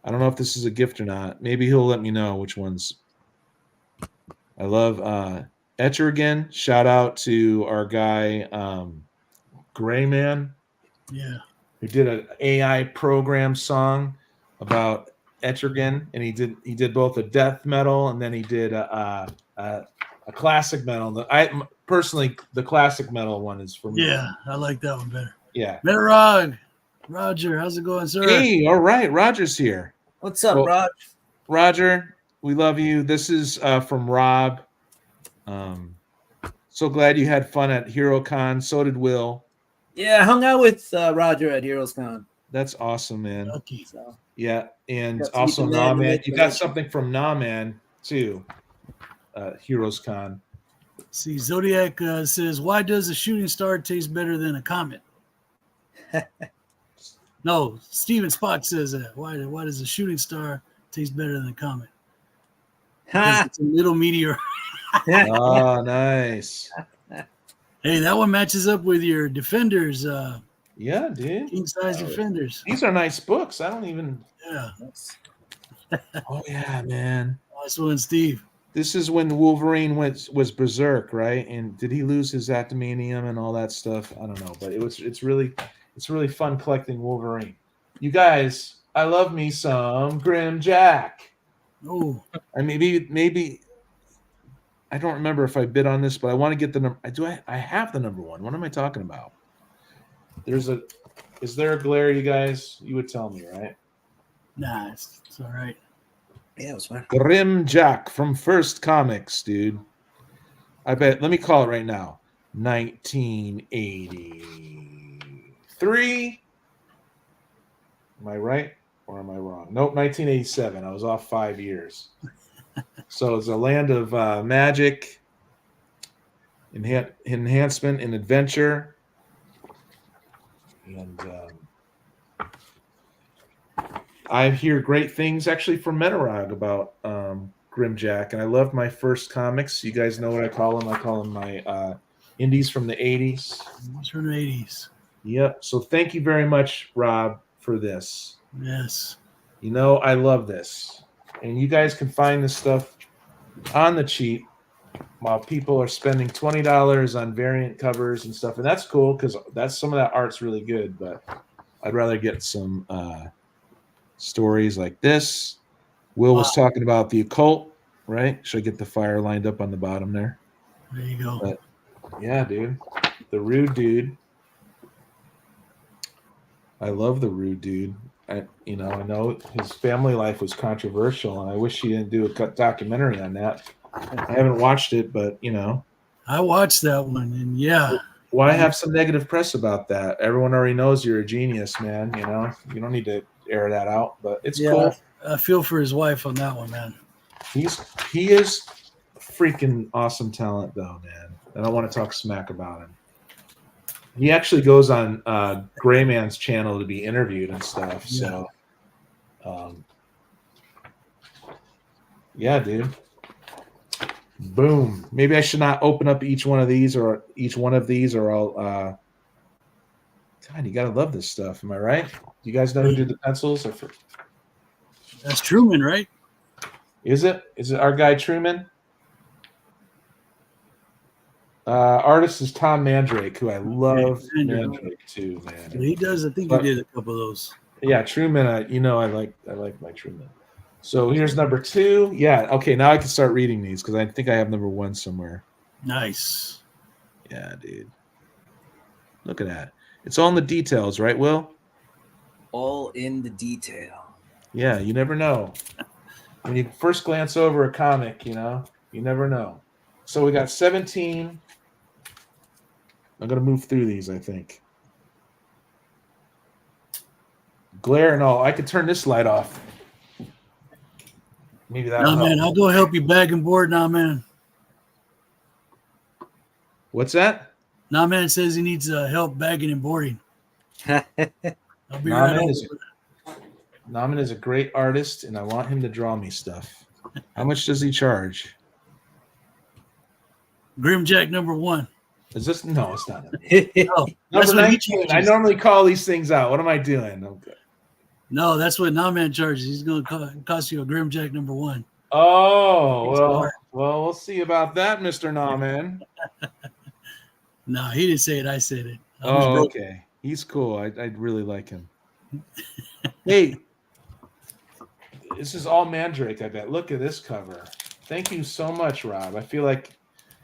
I don't know if this is a gift or not. Maybe he'll let me know which ones. I love Etcher again. Shout out to our guy Gray Man. Yeah. Who did an AI program song about Etrigan, and he did both a death metal and then he did a classic metal. I personally, the classic metal one is for me. Yeah, I like that one better. Yeah. Metarog, Roger, how's it going, sir? Hey, all right, Roger's here. What's up, Rod? Roger, we love you. This is from Rob. So glad you had fun at HeroCon. So did Will. Yeah, I hung out with Roger at HeroesCon. That's awesome, man. Lucky. So Yeah, and Got to also meet the man who Nah Man. made You the got legend. something from Nah Man too. HeroesCon. See, Zodiac says, why does a shooting star taste better than a comet? No, Steven Spock says that. Why does a shooting star taste better than a comet? Because it's a little meteor. Oh, nice. Hey, that one matches up with your Defenders, Yeah, dude. king size Defenders. These are nice books. I don't even. Yeah, Oh yeah, man. nice one, Steve. This is when Wolverine was berserk, right? And did he lose his adamantium and all that stuff? I don't know, but it's really fun collecting Wolverine. You guys, I love me some Grim Jack. Oh, And maybe I don't remember if I bid on this, but I want to get the number. I have the number 1. What am I talking about? Is there a glare, you guys? You would tell me, right? nah, it's all right. yeah, it was fun. Grim Jack from First Comics, dude. I bet. Let me call it right now. 1983. Am I right or am I wrong? Nope, 1987. I was off 5 years. So it's a land of magic, enhancement, and adventure. And I hear great things actually from Metarog about Grimjack, and I love my first comics. You guys know what I call them. I call them my indies from the 80s. It's from the 80s. Yep. So thank you very much, Rob, for this. Yes. You know, I love this. And you guys can find this stuff on the cheap while people are spending $20 on variant covers and stuff. And that's cool because some of that art's really good, but I'd rather get some stories like this. Will was talking about the occult, right? Should I get the fire lined up on the bottom there? There you go. But, yeah, dude. The Rude Dude. I love the Rude Dude. I know his family life was controversial, and I wish he didn't do a documentary on that. I haven't watched it, but I watched that one, and yeah. Why have some negative press about that? Everyone already knows you're a genius, man. You don't need to air that out, but it's cool. I feel for his wife on that one, man. He is freaking awesome talent, though, man. I don't want to talk smack about him. He actually goes on Gray Man's channel to be interviewed and stuff. Yeah. So, yeah, dude. Boom. Maybe I should not open up each one of these, or I'll. God, you gotta love this stuff. Am I right? Do you guys know who did the pencils? That's Truman, right? Is it our guy Truman? Artist is Tom Mandrake, who I love. Mandrake too, man. He does. I think he did a couple of those. Yeah, Truman. I like my Truman. So here's number 2. Yeah. Okay. Now I can start reading these because I think I have number 1 somewhere. Nice. Yeah, dude. Look at that. It's all in the details, right, Will? All in the detail. Yeah, you never know. When you first glance over a comic, you never know. So we got 17. I'm going to move through these, I think. Glare and all. I could turn this light off. Maybe that'll Nah, help. man, I'll go help you bag and board. Nah, man. What's that? Nah, man says he needs help bagging and boarding. I'll be Nah, right man over. Naman is a great artist, and I want him to draw me stuff. How much does he charge? Grimjack #1. Is this? No, it's not. Oh, that's Number what he 19. I charges. normally call these things out. What am I doing? Okay. No, that's what Nah Man charges. He's going to cost you a Grimjack #1. Oh, well, we'll see about that, Mr. Naman. No, he didn't say it. I said it. Oh, okay. He's cool. I really like him. Hey, this is all Mandrake, I bet. Look at this cover. Thank you so much, Rob. I feel like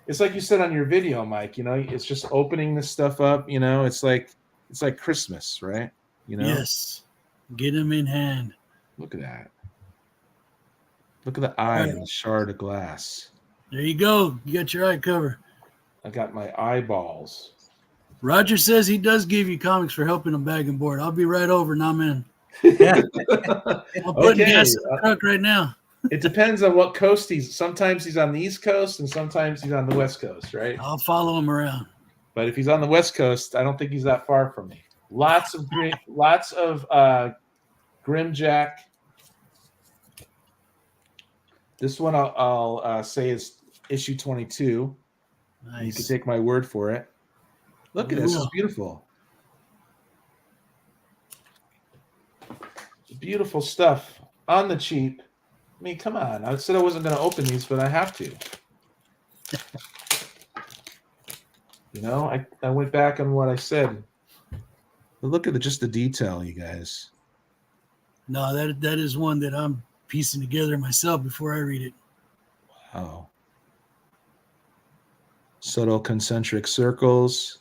it's like you said on your video, Mike. It's just opening this stuff up. It's like Christmas, right? Yes. Get him in hand. Look at that. Look at the eye and the shard of glass. There you go. You got your eye cover. I got my eyeballs. Roger says he does give you comics for helping him bag and board. I'll be right over, Nah Man. Yeah. I'm putting gas in the truck right now. It depends on what coast he's. Sometimes he's on the East Coast, and sometimes he's on the West Coast, right? I'll follow him around. But if he's on the West Coast, I don't think he's that far from me. Lots of Grimjack. This one I'll say is issue 22. Nice. You can take my word for it. Look at this; it's beautiful. Beautiful stuff on the cheap. I mean, come on. I said I wasn't going to open these, but I have to. I went back on what I said. But look at just the detail, you guys. No, that is one that I'm piecing together myself before I read it. Wow. Subtle concentric circles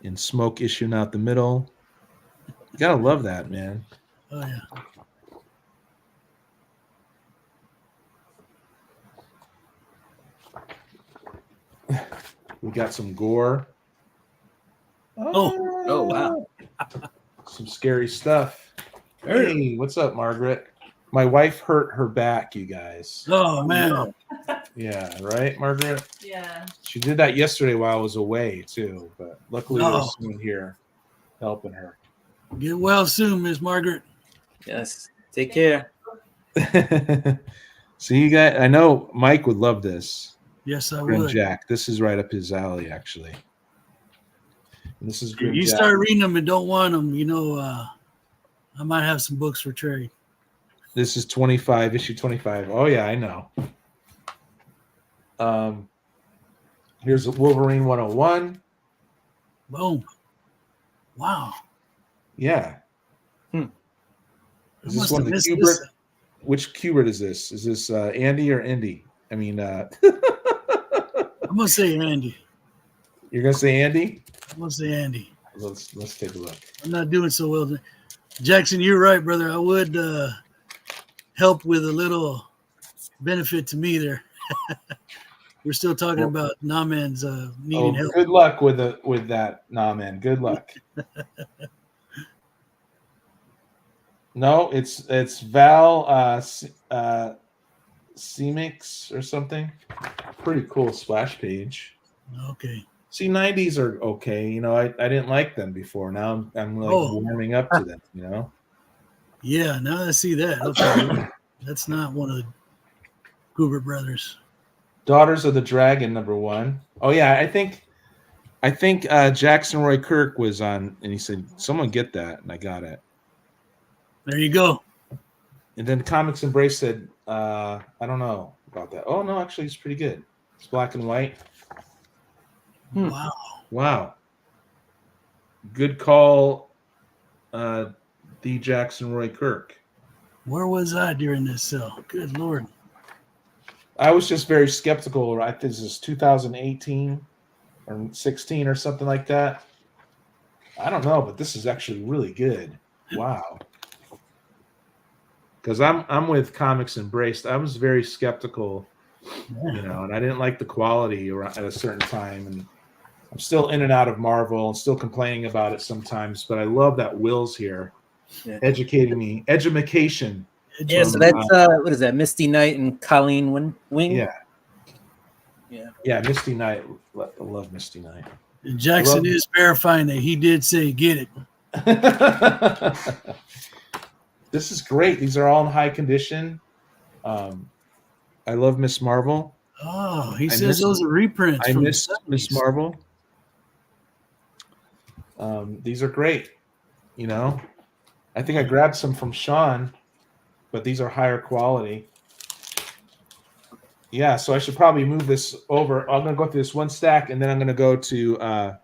and smoke issuing out the middle. You got to love that, man. Oh, yeah. We got some gore. Oh, wow. Some scary stuff. Hey, what's up, Margaret? My wife hurt her back, you guys. Oh, man. Yeah, right, Margaret? Yeah. She did that yesterday while I was away, too. But luckily, there's someone here helping her. Get well soon, Miss Margaret. Yes. Take care. So you guys, I know Mike would love this. Yes, I Grim would. Jack. This is right up his alley, actually. And this is Grim You Jack. start reading them and don't want them, I might have some books for trade. This is 25, issue 25. Oh, yeah, I know. Here's Wolverine 101. Boom. Wow. Yeah. Is I this must one have the missed Kubert? this. Which Kubert is this? Is this Andy or Indy? I mean, I'm going to say Andy. you're gonna say Andy? I'm going to say Andy. Let's take a look. I'm not doing so well. Jackson, you're right, brother. I would help with a little benefit to me there. We're still talking about Nah Man's needing help. Good luck with that, Nah Man. Good luck. No, it's Val Cemix or something. Pretty cool splash page. Okay. See, 90s are okay. I didn't like them before. Now I'm like warming up to them. Yeah, now I see that. Okay. That's not one of the Kubert brothers. Daughters of the Dragon #1. Oh yeah, I think Jackson Roy Kirk was on, and he said, "Someone get that," and I got it. There you go. And then Comics Embrace said, "I don't know about that." Oh no, actually, it's pretty good. It's black and white. Wow. Good call, D. Jackson Roy Kirk. Where was I during this sale? Good Lord. I was just very skeptical. Right, this is 2018 or 16 or something like that. I don't know, but this is actually really good. Wow. because I'm with Comics Embraced. I was very skeptical, and I didn't like the quality at a certain time, and I'm still in and out of Marvel and still complaining about it sometimes. But I love that Will's here, educating me, edumacation. Yeah, so that's what is that? Misty Knight and Colleen Wing. Yeah, Misty Knight. I love Misty Knight. And Jackson is verifying that he did say get it. This is great. These are all in high condition. I love Miss Marvel. Oh, he says those are reprints. I miss Miss Marvel. These are great. I think I grabbed some from Sean, but these are higher quality. Yeah, so I should probably move this over. I'm going to go through this one stack, and then I'm going to go to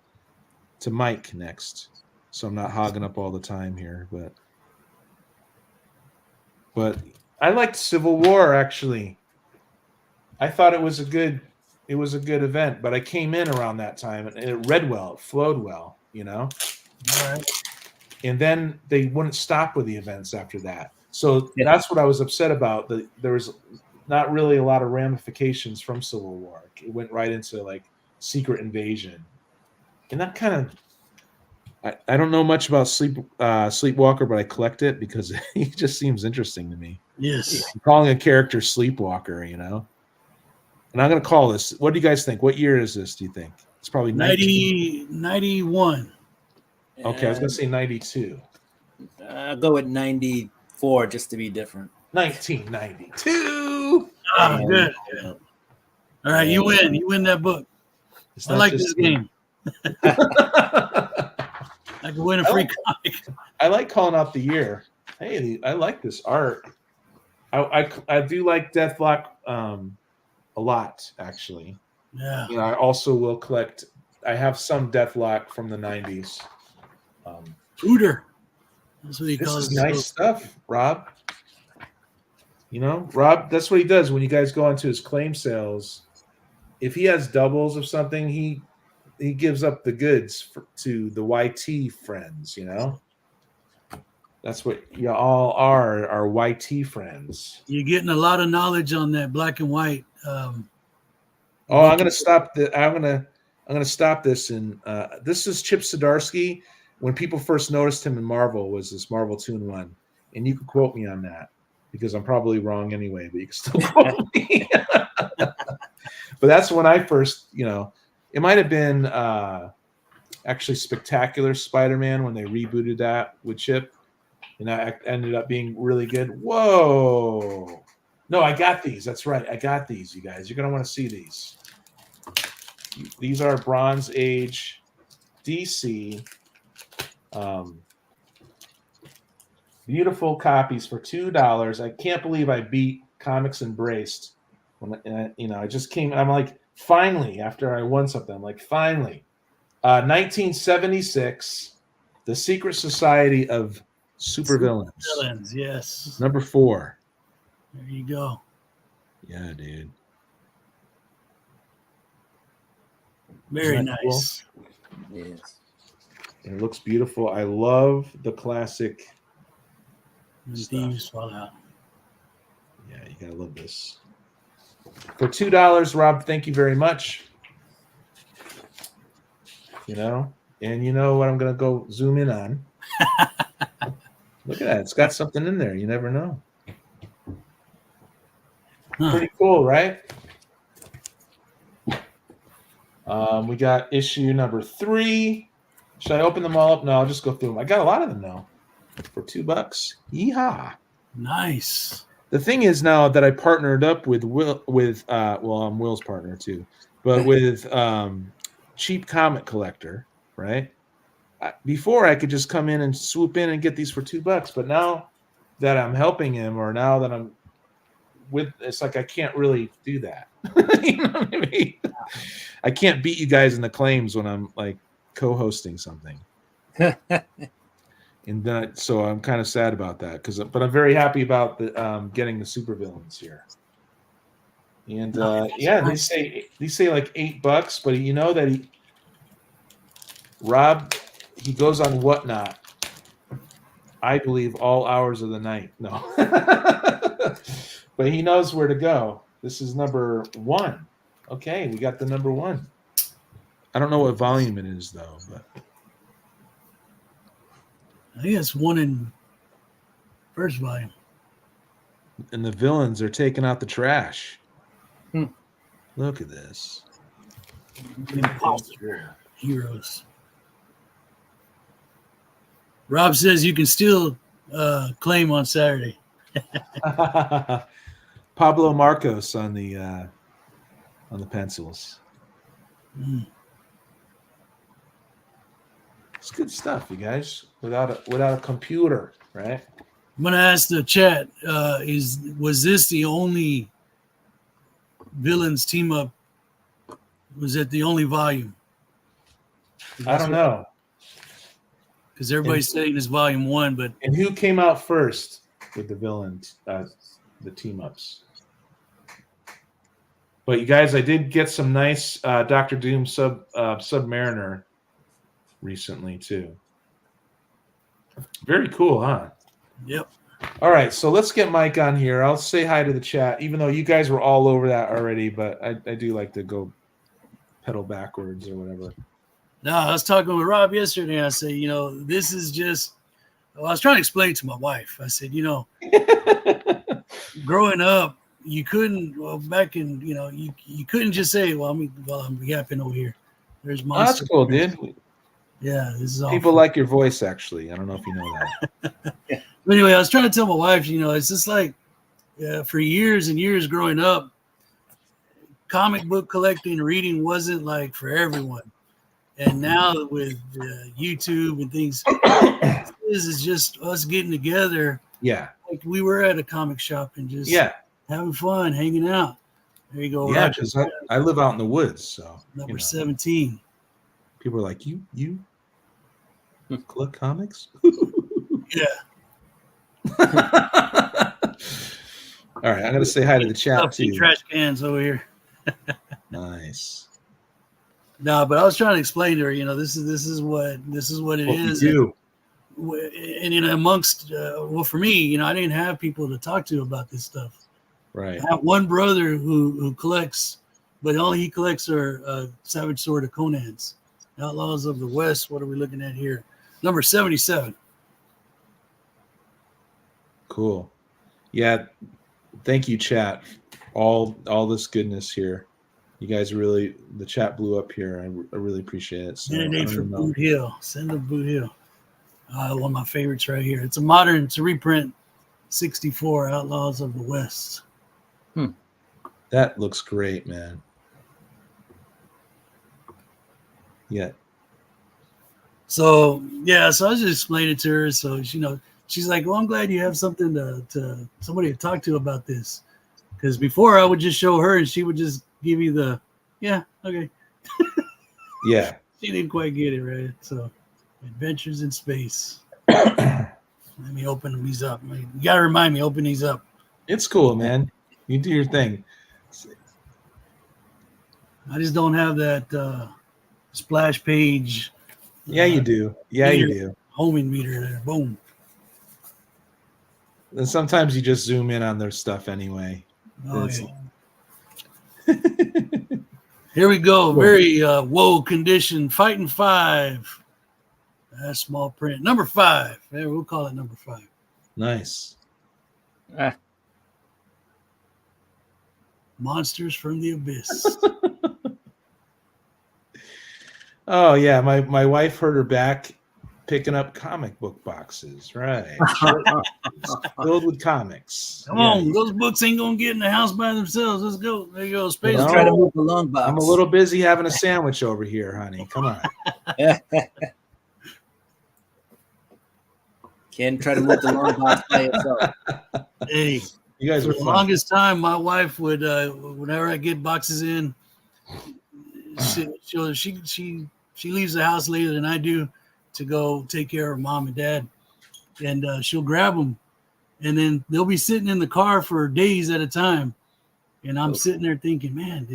Mike next. So I'm not hogging up all the time here, but I liked Civil War actually. I thought it was a good event, but I came in around that time and it read well, it flowed well, All right. And then they wouldn't stop with the events after that. So that's what I was upset about. There was not really a lot of ramifications from Civil War. It went right into like Secret Invasion, and that kind of. I don't know much about Sleepwalker, but I collect it because he just seems interesting to me. Yes. I'm calling a character Sleepwalker, And I'm going to call this. What do you guys think? What year is this, do you think? It's probably 91. Okay, I was going to say 92. I'll go with 94 just to be different. 1992. Oh, good. All right, you win. You win that book. I like this game. I can win a free comic. I like calling out the year. Hey, I like this art. I do like Deathlock a lot, actually. Yeah. I also will collect. I have some Deathlock from the 90s. Hooter. That's what he calls it. This is nice stuff, Rob. Rob, that's what he does when you guys go into his claim sales. If he has doubles of something, he gives up the goods to the YT friends, That's what you all are, our YT friends. You're getting a lot of knowledge on that black and white. I'm gonna stop I'm gonna stop this. And this is Chip Zdarsky. When people first noticed him in Marvel, was this Marvel 2-in-1, and you can quote me on that because I'm probably wrong anyway, but you can still quote me. But that's when I first, it might have been actually Spectacular Spider-Man when they rebooted that with Chip, and that ended up being really good. Whoa! No, I got these. That's right, I got these. You guys, you're gonna want to see these. These are Bronze Age DC. Beautiful copies for $2. I can't believe I beat Comics Embraced. I just came. I'm like, finally, after I won something, I'm like, finally. 1976, The Secret Society of Supervillains. Villains, yes. Number 4. There you go. Yeah, dude. Very nice. Cool? Yes. And it looks beautiful. I love the classic. Thieves fall out. Yeah, you gotta love this. For $2, Rob, thank you very much. And you know what I'm gonna go zoom in on. Look at that. It's got something in there. You never know. Pretty cool, right? We got issue number 3. Should I open them all up? No, I'll just go through them. I got a lot of them now for $2. Yeehaw! Nice. The thing is now that I partnered up with Will, I'm Will's partner too, but with Cheap Comic Collector, right? Before I could just come in and swoop in and get these for $2, but now that I'm helping him, or now that I'm with, it's like I can't really do that. You know what I mean? I can't beat you guys in the claims when I'm like co-hosting something. And then, so I'm kind of sad about that but I'm very happy about the getting the supervillains here. And they say like $8, but you know that Rob, he goes on Whatnot I believe, all hours of the night. No. But he knows where to go. This is number 1. Okay, we got the number 1. I don't know what volume it is, though. But I think it's 1 in first volume. and the villains are taking out the trash. Hmm. Look at this. Impossible heroes. Rob says you can still claim on Saturday. Pablo Marcos on the pencils. Mm. It's good stuff, you guys. Without a computer, right? I'm gonna ask the chat: was this the only villains team up? Was it the only volume? I don't know. Because everybody's saying it's volume 1, but And who came out first with the villains, the team ups? But you guys, I did get some nice Doctor Doom Submariner recently too. Very cool, huh? yep. All right, so let's get Mike on here. I'll say hi to the chat, even though you guys were all over that already, but I do like to go pedal backwards or whatever. No, I was talking with Rob yesterday. And I said, this is just. Well, I was trying to explain to my wife. I said, growing up, you couldn't. Well, back in, you couldn't just say, "Well, I'm yapping over here." There's monsters. That's cool, dude. Yeah, this is all. People like your voice, actually. I don't know if you know that. But anyway, I was trying to tell my wife, it's just like for years and years growing up, comic book collecting, reading wasn't like for everyone. And now with YouTube and things, this is just us getting together. Yeah. Like we were at a comic shop and just having fun, hanging out. There you go. Yeah, because I live out in the woods, so number 17. People are like, you collect comics? Yeah. All right, I'm gonna say hi to the chat too. Trash cans over here. Nice. No, but I was trying to explain to her, this is what it is. We do. And amongst for me, I didn't have people to talk to about this stuff. Right. I have one brother who collects, but all he collects are Savage Sword of Conan's. Outlaws of the West. What are we looking at here? Number 77. Cool. Yeah. Thank you, chat. All this goodness here. You guys really, the chat blew up here. I really appreciate it. So, for Boot Hill. Send them Boot Hill. One of my favorites right here. It's a reprint. 64 Outlaws of the West. That looks great, man. Yeah. So I was just explaining to her. So she's like, "Well, I'm glad you have something to somebody to talk to about this." Because before I would just show her and she would just give you the, yeah, okay. Yeah. She didn't quite get it right. So, Adventures in Space. Let me open these up. You gotta remind me, open these up. It's cool, man. You do your thing. I just don't have that splash page. Yeah, you do. Yeah, meter, you do. Homing meter there. Boom. And sometimes you just zoom in on their stuff anyway. Oh, yeah. Here we go. Very woe condition. Fighting 5. That's small print. Number 5. Yeah, we'll call it number 5. Nice. Monsters from the Abyss. Oh yeah, my wife hurt her back picking up comic book boxes, right? Filled with comics. Come on, those books ain't gonna get in the house by themselves. Let's go. There you go. Space. Let's try to move the long box. I'm a little busy having a sandwich over here, honey. Come on. Can't try to move the long box by itself. Hey, you guys for are the fun. longest time, my wife would, whenever I get boxes in, she leaves the house later than I do to go take care of mom and dad, and she'll grab them, and then they'll be sitting in the car for days at a time, and I'm sitting there thinking, man,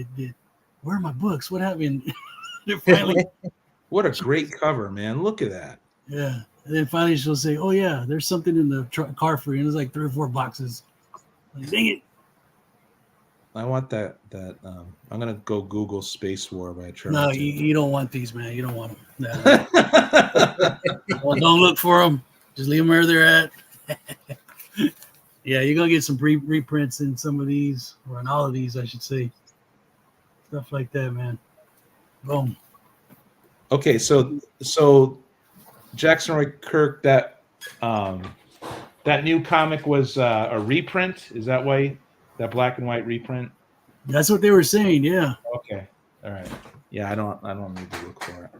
where are my books? What happened? They're finally. What a great cover, man! Look at that. Yeah, And then finally she'll say, "Oh yeah, there's something in the car for you." And it's like 3 or 4 boxes. Like, dang it! I want that. I'm gonna go Google Space War by Trevor. No, you don't want these, man. You don't want them. No. Well, don't look for them. Just leave them where they're at. Yeah, you're gonna get some reprints in some of these, or in all of these, I should say. Stuff like that, man. Boom. Okay, so Jackson Roy Kirk, that new comic was a reprint. Is that why that black and white reprint? That's what they were saying. Yeah. Okay, all right. Yeah, I don't need to look for it.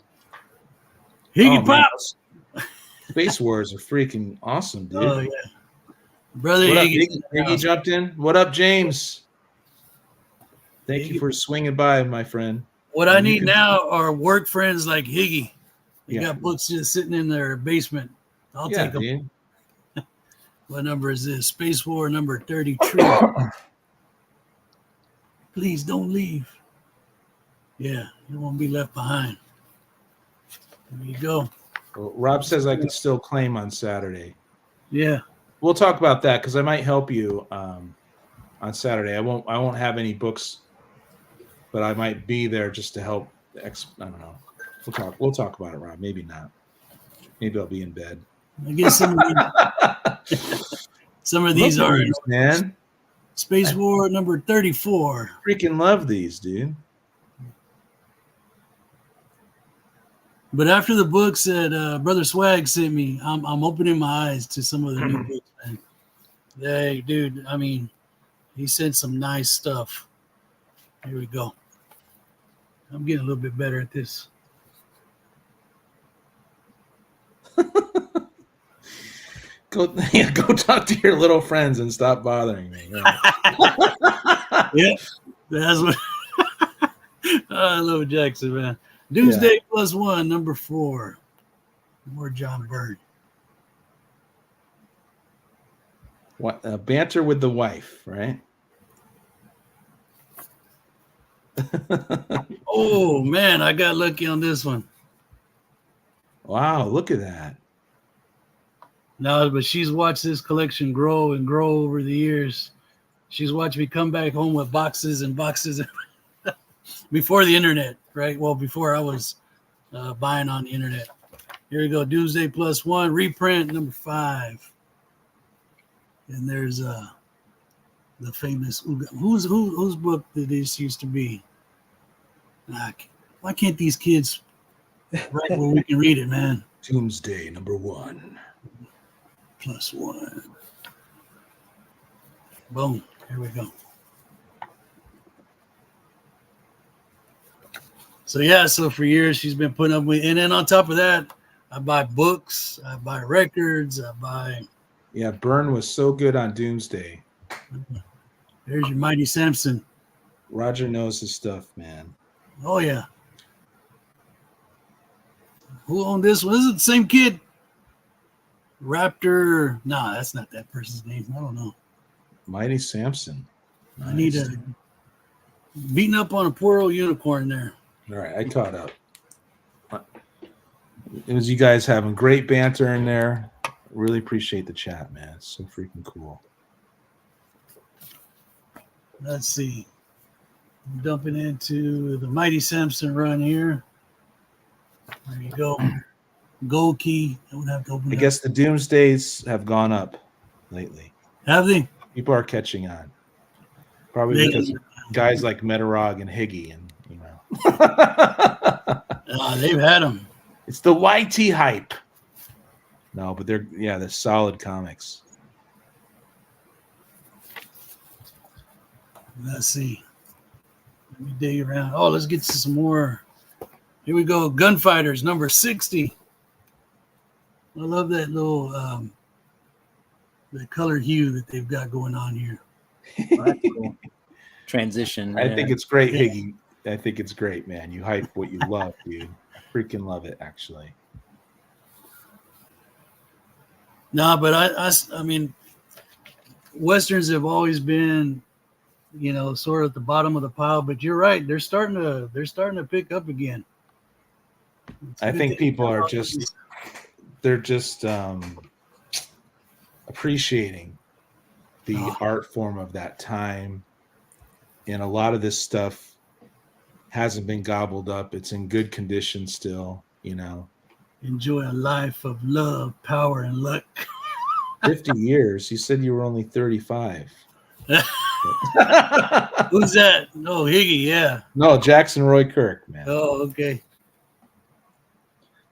Higgy Oh, man. Pops. Space Wars are freaking awesome, dude. Oh yeah, brother. What up, Higgy. Higgy jumped in. What up, James? Thank you for swinging by, my friend. What I need now are work friends like Higgy. They Yeah. got books just sitting in their basement. I'll take them. Dude. What number is this? Space War number 33. Please don't leave. Yeah, you won't be left behind. There you go. Well, Rob says I can still claim on Saturday. Yeah. We'll talk about that because I might help you on Saturday. I won't have any books, but I might be there just to help. I don't know. We'll talk about it, Rob. Maybe not. Maybe I'll be in bed. I guess some of these are these, man. Space War number 34. Freaking love these, dude. But after the books that Brother Swag sent me, I'm opening my eyes to some of the new books, man. Hey, dude, I mean, he sent some nice stuff. Here we go. I'm getting a little bit better at this. Go talk to your little friends and stop bothering me. Right. Yeah, that's what I love Jackson, man. Doomsday Plus One, number 4. More John Byrne. What banter with the wife, right? Oh man, I got lucky on this one. Wow, look at that. No, but she's watched this collection grow and grow over the years. She's watched me come back home with boxes and boxes before the internet, right? Well, before I was buying on the internet. Here we go. Doomsday Plus One, reprint number 5. And there's the famous whose book did this used to be? Why can't these kids write where we can read it, man? Doomsday number 1. Plus 1. Boom. Here we go. So yeah, so for years she's been putting up with, and then on top of that, I buy books, I buy records, I buy. Yeah, Byrne was so good on Doomsday. There's your Mighty Samson. Roger knows his stuff, man. Oh yeah. Who owned this one? This is the same kid. Raptor. Nah, that's not that person's name. I don't know. Mighty Samson. Nice. I need a beating up on a poor old unicorn there. All right, I caught up. It was you guys having great banter in there. Really appreciate the chat, man. It's so freaking cool. Let's see. I'm dumping into the Mighty Samson run here. There you go. Gold key. I would have to open I guess the Doomsdays have gone up lately. Have they? People are catching on. Probably because of guys like Metarog and Higgy, and you know. They've had them. It's the YT hype. No, but they're solid comics. Let's see. Let me dig around. Oh, let's get to some more. Here we go. Gunfighters, number 60. I love that little the color hue that they've got going on here. Oh, that's cool. Transition. I think it's great, Higgy. I think it's great, man. You hype what you love, dude. Freaking love it, actually. No, but I mean, Westerns have always been, you know, sort of at the bottom of the pile. But you're right; they're starting to pick up again. I think people are just they're just appreciating the art form of that time, and a lot of this stuff hasn't been gobbled up. It's in good condition still, you know. Enjoy a life of love, power, and luck. 50 years. You said you were only 35. Who's that? Oh, Higgy, yeah. No, Jackson Roy Kirk, man. Oh, okay.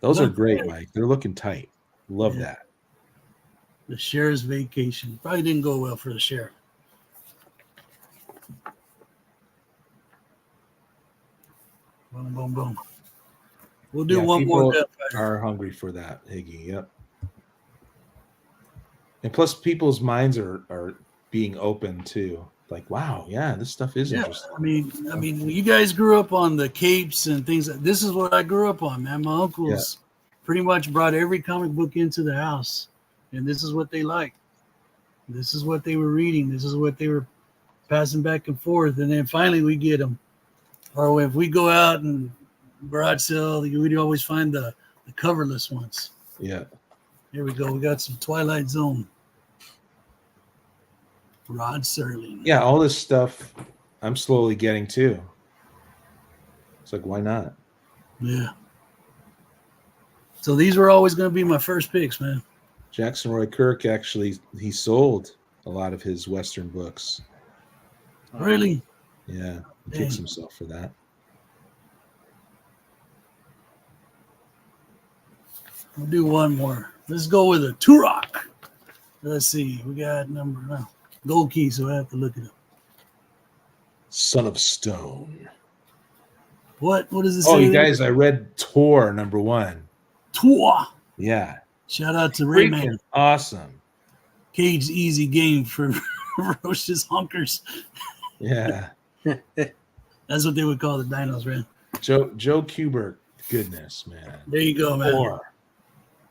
Those are Look great, at it. Mike. They're looking tight. Love that. The sheriff's vacation. Probably didn't go well for the sheriff. Boom, boom, boom. We'll do one more. People are hungry for that, Higgy. Yep. And plus, people's minds are being open too. Like, wow, yeah, this stuff is interesting. I mean, you guys grew up on the capes and things. This is what I grew up on, man. My uncles pretty much brought every comic book into the house, and this is what they liked. This is what they were reading. This is what they were passing back and forth. And then finally, we get them. Or if we go out and garage sale, we'd always find the coverless ones. Yeah. Here we go. We got some Twilight Zone. Rod Serling. Yeah, all this stuff I'm slowly getting too. It's like, why not? Yeah. So these were always going to be my first picks, man. Jackson Roy Kirk, actually, he sold a lot of his Western books. Really? Yeah, he kicks himself for that. We'll do one more. Let's go with a Turok. Let's see. We got gold key, so I have to look it up. Son of Stone. What does it say? Oh, you guys, I read Tor #1. Tor. Yeah. Shout out to Rayman. Freaking awesome. Cage easy game for Roche's honkers. Yeah. That's what they would call the dinos, man. Joe Kubert, goodness, man. There you go, man. Tor.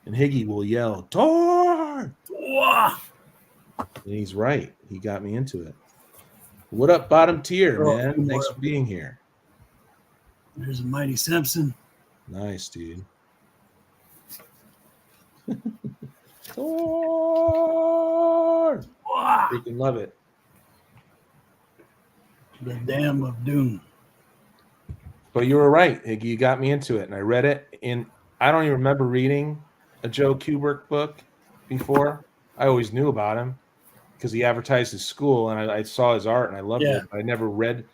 And Higgy will yell, Tor! Tor! And he's right. He got me into it. What up, bottom tier, man? Thanks for being here. There's a Mighty Simpson. Nice, dude. Tor! Freaking love it. The Dam of Doom. But you were right, Higgy. You got me into it, and I read it. And I don't even remember reading a Joe Kubert book before. I always knew about him because he advertised his school, and I saw his art, and I loved it. But I never read.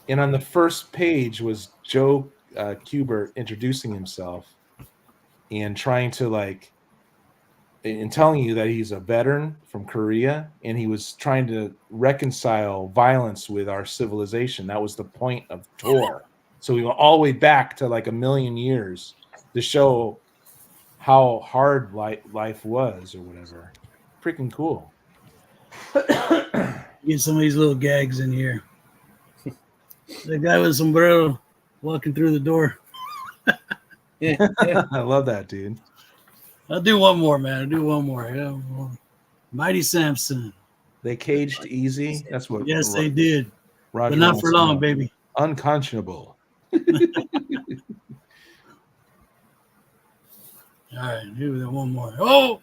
And on the first page was Joe Kubert introducing himself and trying to and telling you that he's a veteran from Korea, and he was trying to reconcile violence with our civilization. That was the point of Tor. So we went all the way back to like a million years to show how hard life was or whatever. Freaking cool. Get some of these little gags in here. The guy with a sombrero walking through the door. I love that, dude. I'll do one more, man. I'll do one more. Yeah. Mighty Samson. They caged easy. That's what. Yes, they did. Roger but not for long, baby. Unconscionable. All right, here we go. One more. Oh,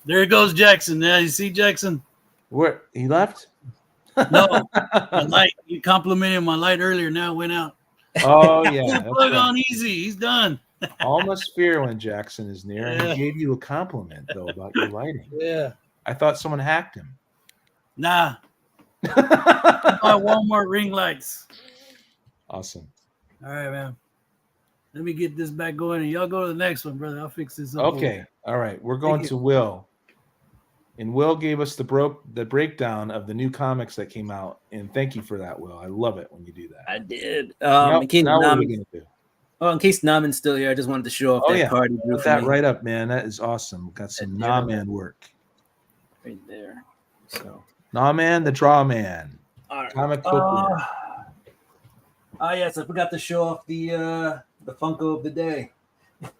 there goes Jackson. Yeah, you see Jackson? Where he left? No, the light. You complimented my light earlier. Now it went out. Oh yeah, plug on easy. He's done. All must fear when Jackson is near. Yeah. He gave you a compliment though about your lighting. Yeah, I thought someone hacked him. Nah. My Walmart ring lights. Awesome. All right, man. Let me get this back going, and y'all go to the next one, brother. I'll fix this up. Okay. All right. We're going to Will. And Will gave us the breakdown of the new comics that came out. And thank you for that, Will. I love it when you do that. I did. Now what are we going to do? Oh, in case Naman's still here, I just wanted to show off that card he drew Put for that me. right up, man. That is awesome. Got some Naman work. Right there. So Naman, the Draw Man. All right. Comic book. Yes, I forgot to show off the Funko of the day.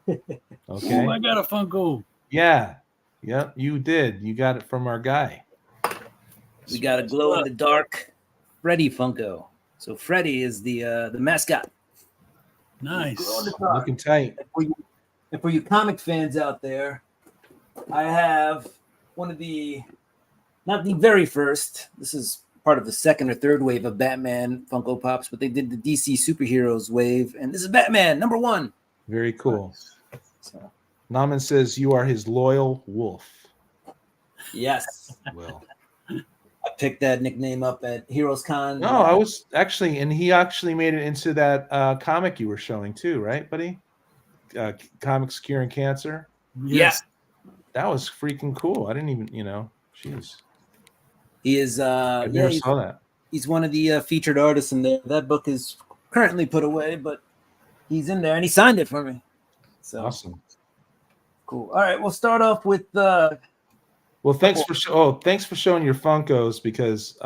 Okay. Oh, I got a Funko. Yeah. Yep, you did. You got it from our guy. We got a glow-in-the-dark Freddy Funko. So Freddy is the mascot. Nice. Looking tight. And for you comic fans out there, I have one of not the very first. This is part of the second or third wave of Batman Funko Pops, but they did the DC superheroes wave, and this is Batman #1. Very cool. So, Naman says you are his loyal wolf. yes, Will. I picked that nickname up at Heroes Con. No, I was actually, and he actually made it into that comic you were showing too, right, buddy? Comics Curing Cancer. Yes. That was freaking cool. I didn't even, jeez. He is. I never saw that. He's one of the featured artists in there. That book is currently put away, but he's in there, and he signed it for me. So Awesome. Cool. All right, we'll start off with. Well, thanks for showing your Funkos, because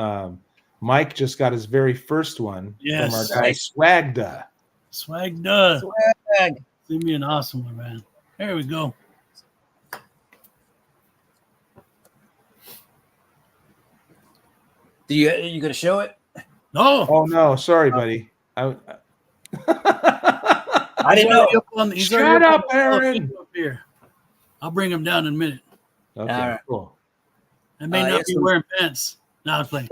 Mike just got his very first one from our guy Swagda. Swagda. Swag. Give me an awesome one, man. There we go. You gonna show it? No. Oh no, sorry, buddy. I didn't know. Shut up, Aaron. Up here. I'll bring him down in a minute. Okay, All right. cool. I may not be wearing pants. No, I'm playing.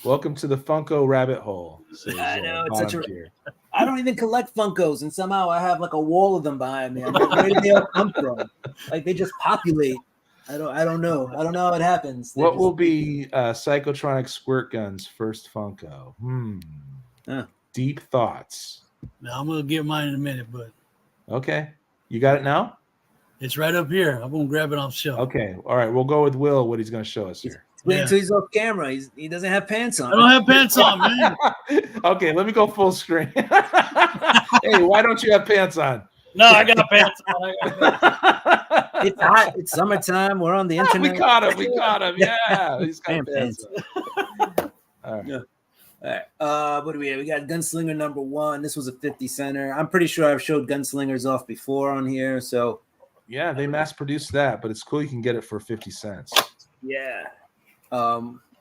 Welcome to the Funko rabbit hole. I know, it's such a. I don't even collect Funkos, and somehow I have like a wall of them behind me. I'm like, where did they all come from? Like they just populate. I don't know. I don't know how it happens. What will be Psychotronic Squirt Gun's first Funko? Deep thoughts. Now I'm gonna get mine in a minute, but okay, you got it now. It's right up here. I'm gonna grab it off the shelf. Okay, all right. We'll go with Will. What he's going to show us here. Wait until he's off camera. He doesn't have pants on. I don't have pants on, man. Okay, let me go full screen. Hey, why don't you have pants on? No, I got pants on. It's hot. It's summertime. We're on the internet. We caught him. Yeah, he's got pants on. All right. Yeah. All right. What do we have? We got Gunslinger #1. This was a 50 center. I'm pretty sure I've showed Gunslingers off before on here. So yeah, they mass produced that, but it's cool you can get it for 50 cents. Yeah.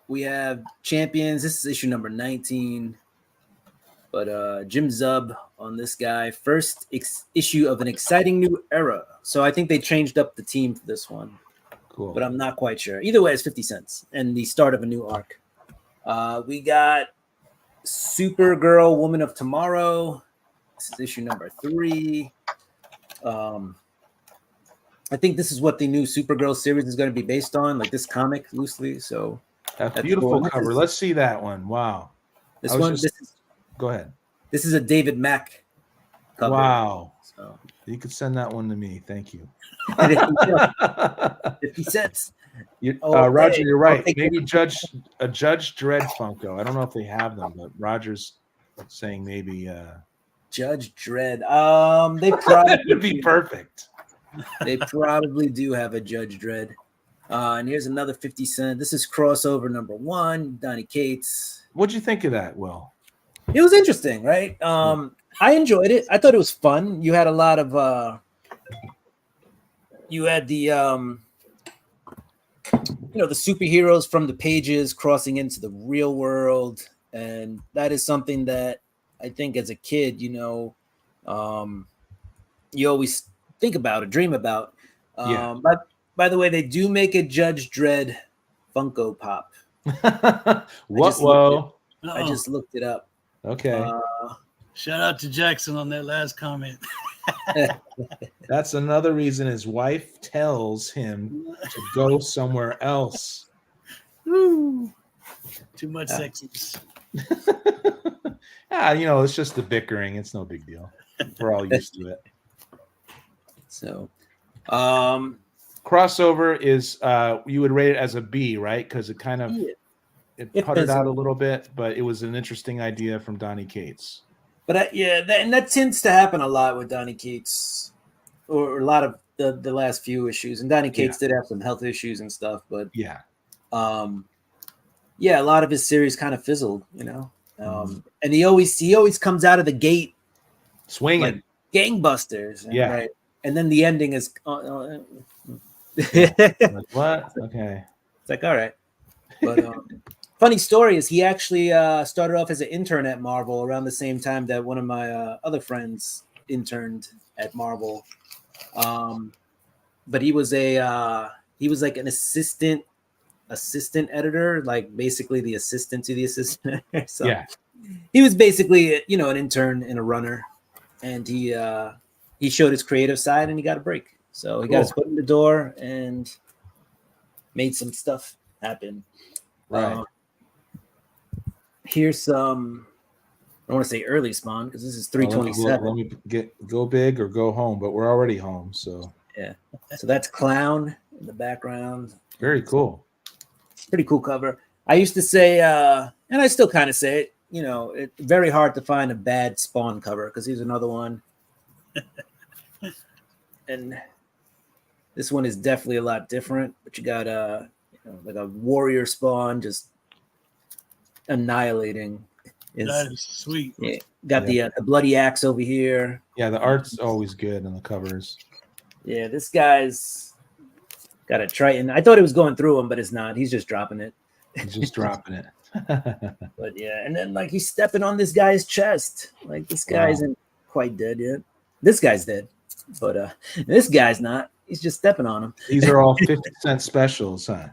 We have Champions. This is issue number 19. But Jim Zub on this guy. First issue of an exciting new era. So I think they changed up the team for this one. Cool. But I'm not quite sure. Either way, it's 50 cents and the start of a new arc. We got Supergirl, Woman of Tomorrow. This is issue number 3. I think this is what the new Supergirl series is going to be based on, like this comic loosely. So that beautiful cover. Let's see that one. Wow. Go ahead. This is a David Mack cover. Wow. So you could send that one to me. Thank you. 50 cents. Roger, you're right. Maybe Judge Dredd Funko. I don't know if they have them, but Roger's saying maybe Judge Dredd. They probably would be perfect. They probably do have a Judge Dredd. And here's another 50 cent. This is crossover #1, Donny Cates. What'd you think of that, Will? It was interesting, right? I enjoyed it. I thought it was fun. You had a lot of you had the the superheroes from the pages crossing into the real world, and that is something that I think as a kid, you always think about or dream about. But by the way, they do make a Judge Dredd Funko Pop. Whoa! I just looked it up. Okay. Shout out to Jackson on that last comment. That's another reason his wife tells him to go somewhere else. Woo. Too much sexiness. It's just the bickering. It's no big deal. We're all used to it. So, crossover is you would rate it as a B, right? Because it kind of it puttered out a little bit, but it was an interesting idea from Donny Cates. But that tends to happen a lot with Donny Cates, or a lot of the last few issues. And Donny Cates did have some health issues and stuff, but a lot of his series kind of fizzled, and he always comes out of the gate swinging, like gangbusters, right? And then the ending is like, what? Okay, it's like, all right, but funny story is he actually started off as an intern at Marvel around the same time that one of my other friends interned at Marvel. But he was like an assistant editor, like basically the assistant to the assistant. So Yeah. he was basically, an intern and a runner, and he showed his creative side and he got a break. So he got his foot in the door and made some stuff happen. Right. Here's some, I don't want to say early Spawn because this is 327. Let me go big or go home, but we're already home. So yeah. So that's Clown in the background. Very cool. Pretty cool cover. I used to say, and I still kind of say it, it's very hard to find a bad Spawn cover because here's another one. And this one is definitely a lot different, but you got like a warrior Spawn just annihilating. That is sweet. Yeah, got the bloody axe over here. Yeah, the art's always good on the covers. Yeah, this guy's got a Triton. I thought it was going through him, but it's not. He's just dropping it. He's just dropping it. But yeah, and then like he's stepping on this guy's chest. Like this guy isn't quite dead yet. This guy's dead, but this guy's not. He's just stepping on him. These are all 50-cent specials, huh?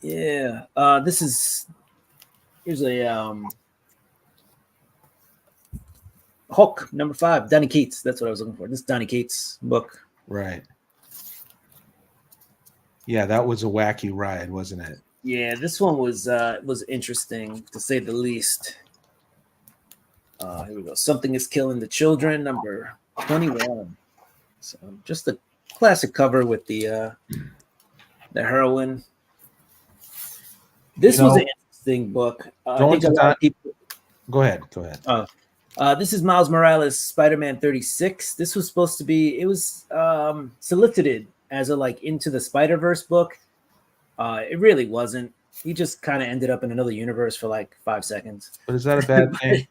Yeah. Here's a Hulk number 5, Donny Cates. That's what I was looking for. This Donny Cates book. Right. Yeah, that was a wacky ride, wasn't it? Yeah, this one was interesting to say the least. Here we go. Something is Killing the Children, number 21. So just a classic cover with the heroine. This was an interesting book. Go ahead. This is Miles Morales, Spider-Man 36. This was supposed to be. It was solicited as a like Into the Spider-Verse book. It really wasn't. He just kind of ended up in another universe for like 5 seconds. But is that a bad thing?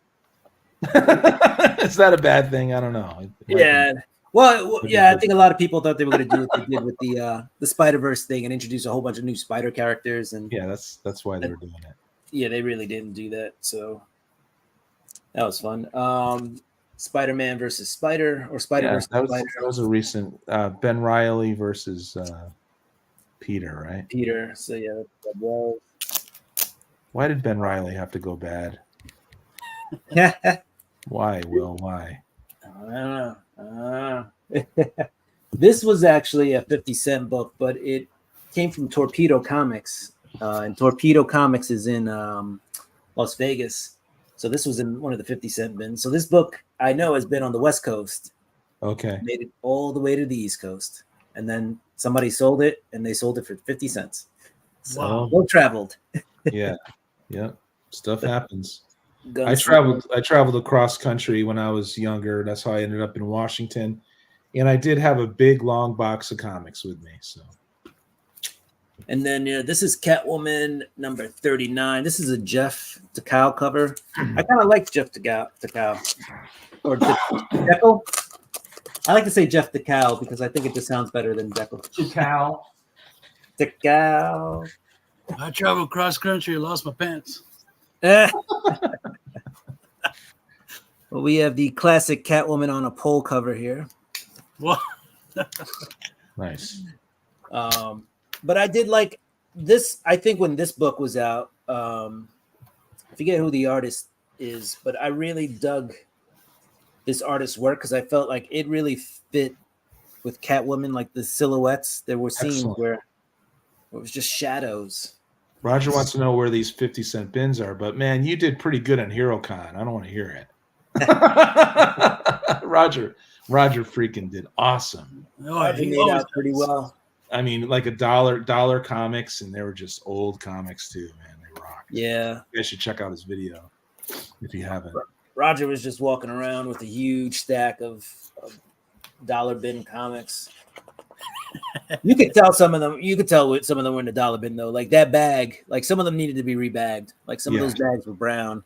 Is that a bad thing? I don't know. Yeah. Well, yeah, I think a lot of people thought they were going to do what they did with the Spider-Verse thing and introduce a whole bunch of new Spider characters. And yeah, that's why they were doing it. Yeah, they really didn't do that. So that was fun. Spider-Man versus Spider, or Spider versus Spider. That was a recent Ben Reilly versus Peter, right? Peter. So yeah, that was. Why did Ben Reilly have to go bad? Why, Will? Why? I don't know. This was actually a 50-cent book, but it came from Torpedo Comics. And Torpedo Comics is in Las Vegas. So this was in one of the 50-cent bins. So this book, I know, has been on the West Coast. Okay. Made it all the way to the East Coast. And then somebody sold it, and they sold it for 50 cents. So well traveled. Yeah. Stuff happens. I traveled across country when I was younger. That's how I ended up in Washington. And I did have a big, long box of comics with me. So. And then this is Catwoman number 39. This is a Jeff Takao cover. I kind of like Jeff Takao. Or Jekyll. I like to say Jeff Takao because I think it just sounds better than Jekyll. Takao. I traveled cross country and lost my pants. Well, we have the classic Catwoman on a pole cover here. What? Nice. But I did like this. I think when this book was out, I forget who the artist is, but I really dug this artist's work because I felt like it really fit with Catwoman, like the silhouettes. There were scenes where it was just shadows. Roger wants to know where these 50-cent bins are, but man, you did pretty good on HeroCon. I don't want to hear it. Roger freaking did awesome. Roger made out pretty well. I mean, like $1 comics, and they were just old comics too, man. They rocked. Yeah. You guys should check out his video if you haven't. Roger was just walking around with a huge stack of dollar bin comics. You could tell some of them. You could tell some of them were in the dollar bin though. Like that bag, like some of them needed to be rebagged. Like some of those bags were brown.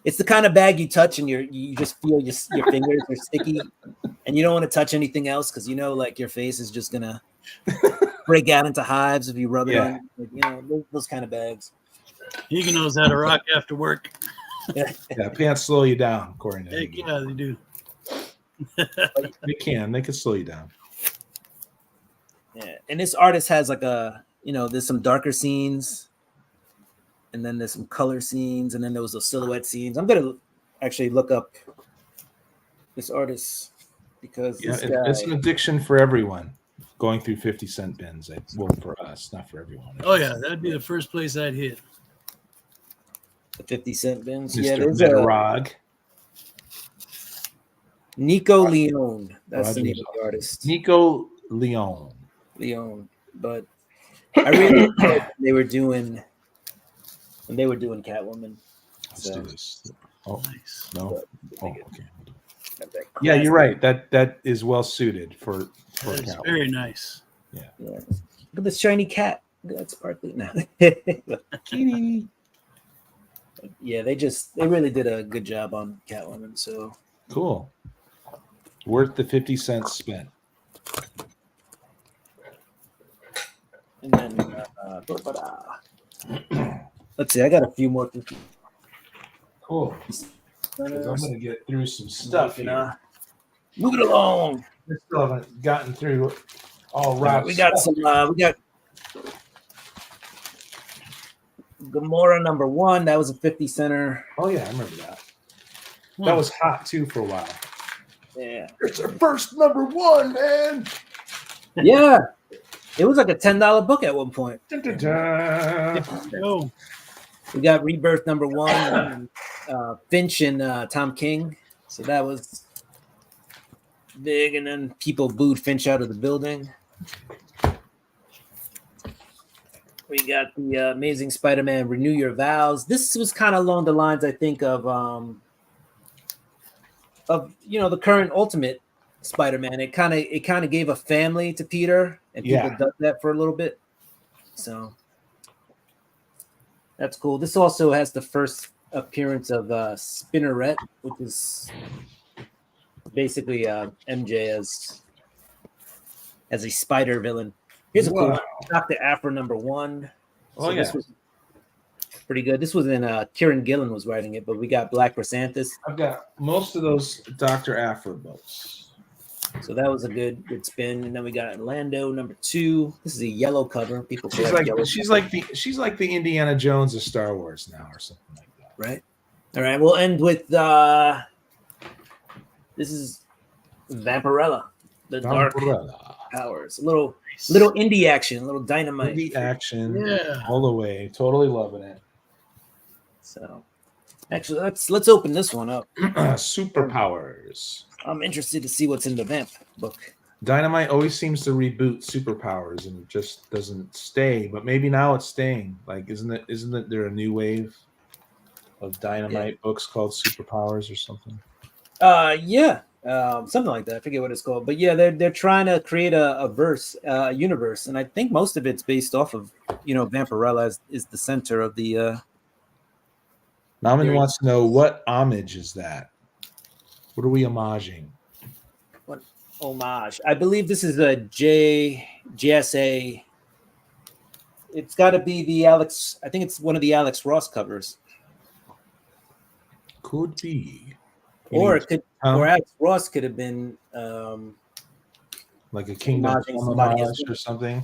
It's the kind of bag you touch and you just feel your fingers are sticky, and you don't want to touch anything else because like your face is just gonna break out into hives if you rub it on. Like, those kind of bags. He knows how to rock after work. Yeah, pants slow you down, according to Heck him. yeah, they do. They can slow you down. Yeah, and this artist has like there's some darker scenes, and then there's some color scenes, and then there was the silhouette scenes. I'm gonna actually look up this artist because this guy, it's an addiction for everyone. Going through 50-cent bins, well, for us, not for everyone. Oh yeah, that'd be the first place I'd hit. the 50-cent bins. Mr. Yeah, there's Metarog. Nico Leone. That's the name of the artist. Nico Leone. But I really liked when they were doing Catwoman. Let's do this. Oh, Nice. no. Oh, okay. Yeah, Yeah, you're right. That is well suited for That's Catwoman. very nice. Yeah. Look at this shiny cat. Look at that sparkly now. Kitty. Yeah, they really did a good job on Catwoman. So Cool. Worth the 50 cents spent. and then let's see. I got a few more. Cool. 'Cause I'm gonna get through some stuff here. Move it along. We still haven't gotten through all right. We got some. We got Gamora #1. That was a 50 center. Oh yeah, I remember that. That was hot too for a while. Yeah. It's our first #1, man. Yeah. It was like a $10 book at one point. Dun, dun, dun. Oh, We got Rebirth #1, Finch and Tom King. So that was big, and then people booed Finch out of the building. We got the Amazing Spider-Man Renew Your Vows. This was kind of along the lines, I think, of the current Ultimate Spider-Man. It kind of gave a family to Peter, and people dug that for a little bit. So that's cool. This also has the first appearance of Spinneret, which is basically MJ as a spider villain. Here's a cool one. Dr. Afro #1. Oh, This was pretty good. This was in Kieran Gillen was writing it, but we got Black Chrysanthus. I've got most of those Dr. Afro books. So that was a good spin. And then we got Orlando #2. This is a yellow cover. People She's like the Indiana Jones of Star Wars now, or something like that. Right. All right. We'll end with this is Vampirella, the Dark Powers. A little indie action, a little dynamite. Indie action, yeah. all the way. Totally loving it. So, actually, let's open this one up. Superpowers. I'm interested to see what's in the Vamp book. Dynamite always seems to reboot superpowers and it just doesn't stay. But maybe now it's staying. Like, isn't there a new wave of Dynamite books called Superpowers or something? Yeah. Something like that. I forget what it's called, but yeah, they're trying to create a universe, and I think most of it's based off of Vampirella is the center of the. Naman wants to know what homage is that? What are we homaging? What homage? I believe this is a JSA. It's got to be the Alex. I think it's one of the Alex Ross covers. Could be. Or it could, or Alex Ross could have been like a Kingdom homage or something.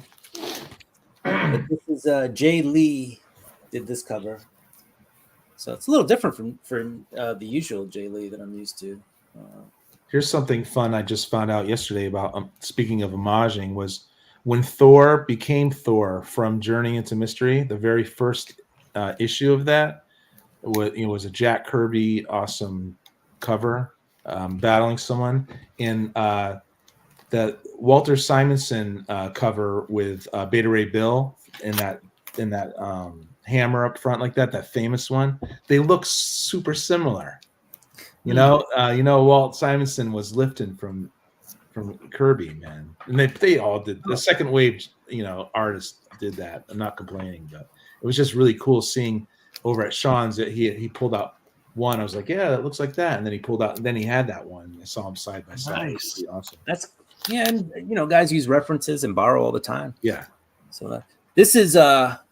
But this is Jay Lee did this cover, so it's a little different from the usual Jay Lee that I'm used to. Here's something fun I just found out yesterday about. Speaking of homaging, was when Thor became Thor from Journey into Mystery. The very first issue of that was a Jack Kirby awesome cover battling someone in the Walter Simonson cover with Beta Ray Bill in that hammer up front like that famous one. They look super similar. Walt Simonson was lifting from Kirby, man, and they all did. The second wave artists did that. I'm not complaining, but it was just really cool seeing over at Sean's that he pulled out one. I was like, yeah, that looks like that. And then he pulled out, and then he had that one. I saw them side by side. Nice. Pretty awesome. And guys use references and borrow all the time. Yeah. So This is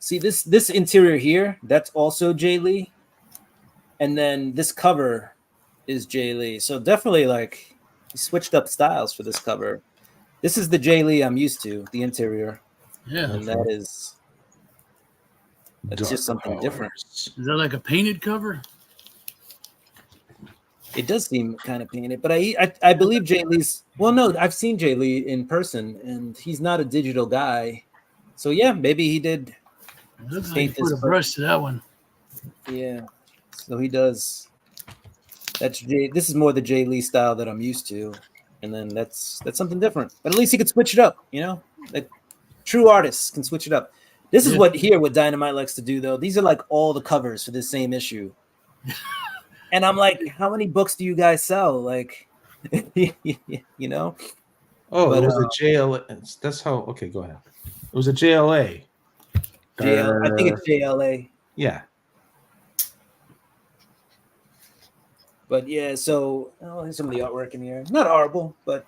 see this interior here, that's also Jay Lee. And then this cover is Jay Lee. So definitely like he switched up styles for this cover. This is the Jay Lee I'm used to, the interior. Yeah. And that's just something different. Is that like a painted cover? It does seem kind of painted, but I believe Jay Lee's. Well, no, I've seen Jay Lee in person, and he's not a digital guy. So yeah, maybe he did. It looks like he put a brush to that one. Yeah, so he does. That's Jay. This is more the Jay Lee style that I'm used to, and then that's something different. But at least he could switch it up. You know, like true artists can switch it up. This is what Dynamite likes to do, though. These are like all the covers for this same issue. And I'm like, how many books do you guys sell? Like, you know? Oh, but, it was a JLA. That's how. Okay, go ahead. It was a JLA. I think it's JLA. Yeah. But yeah, so here's some of the artwork in here. Not horrible, but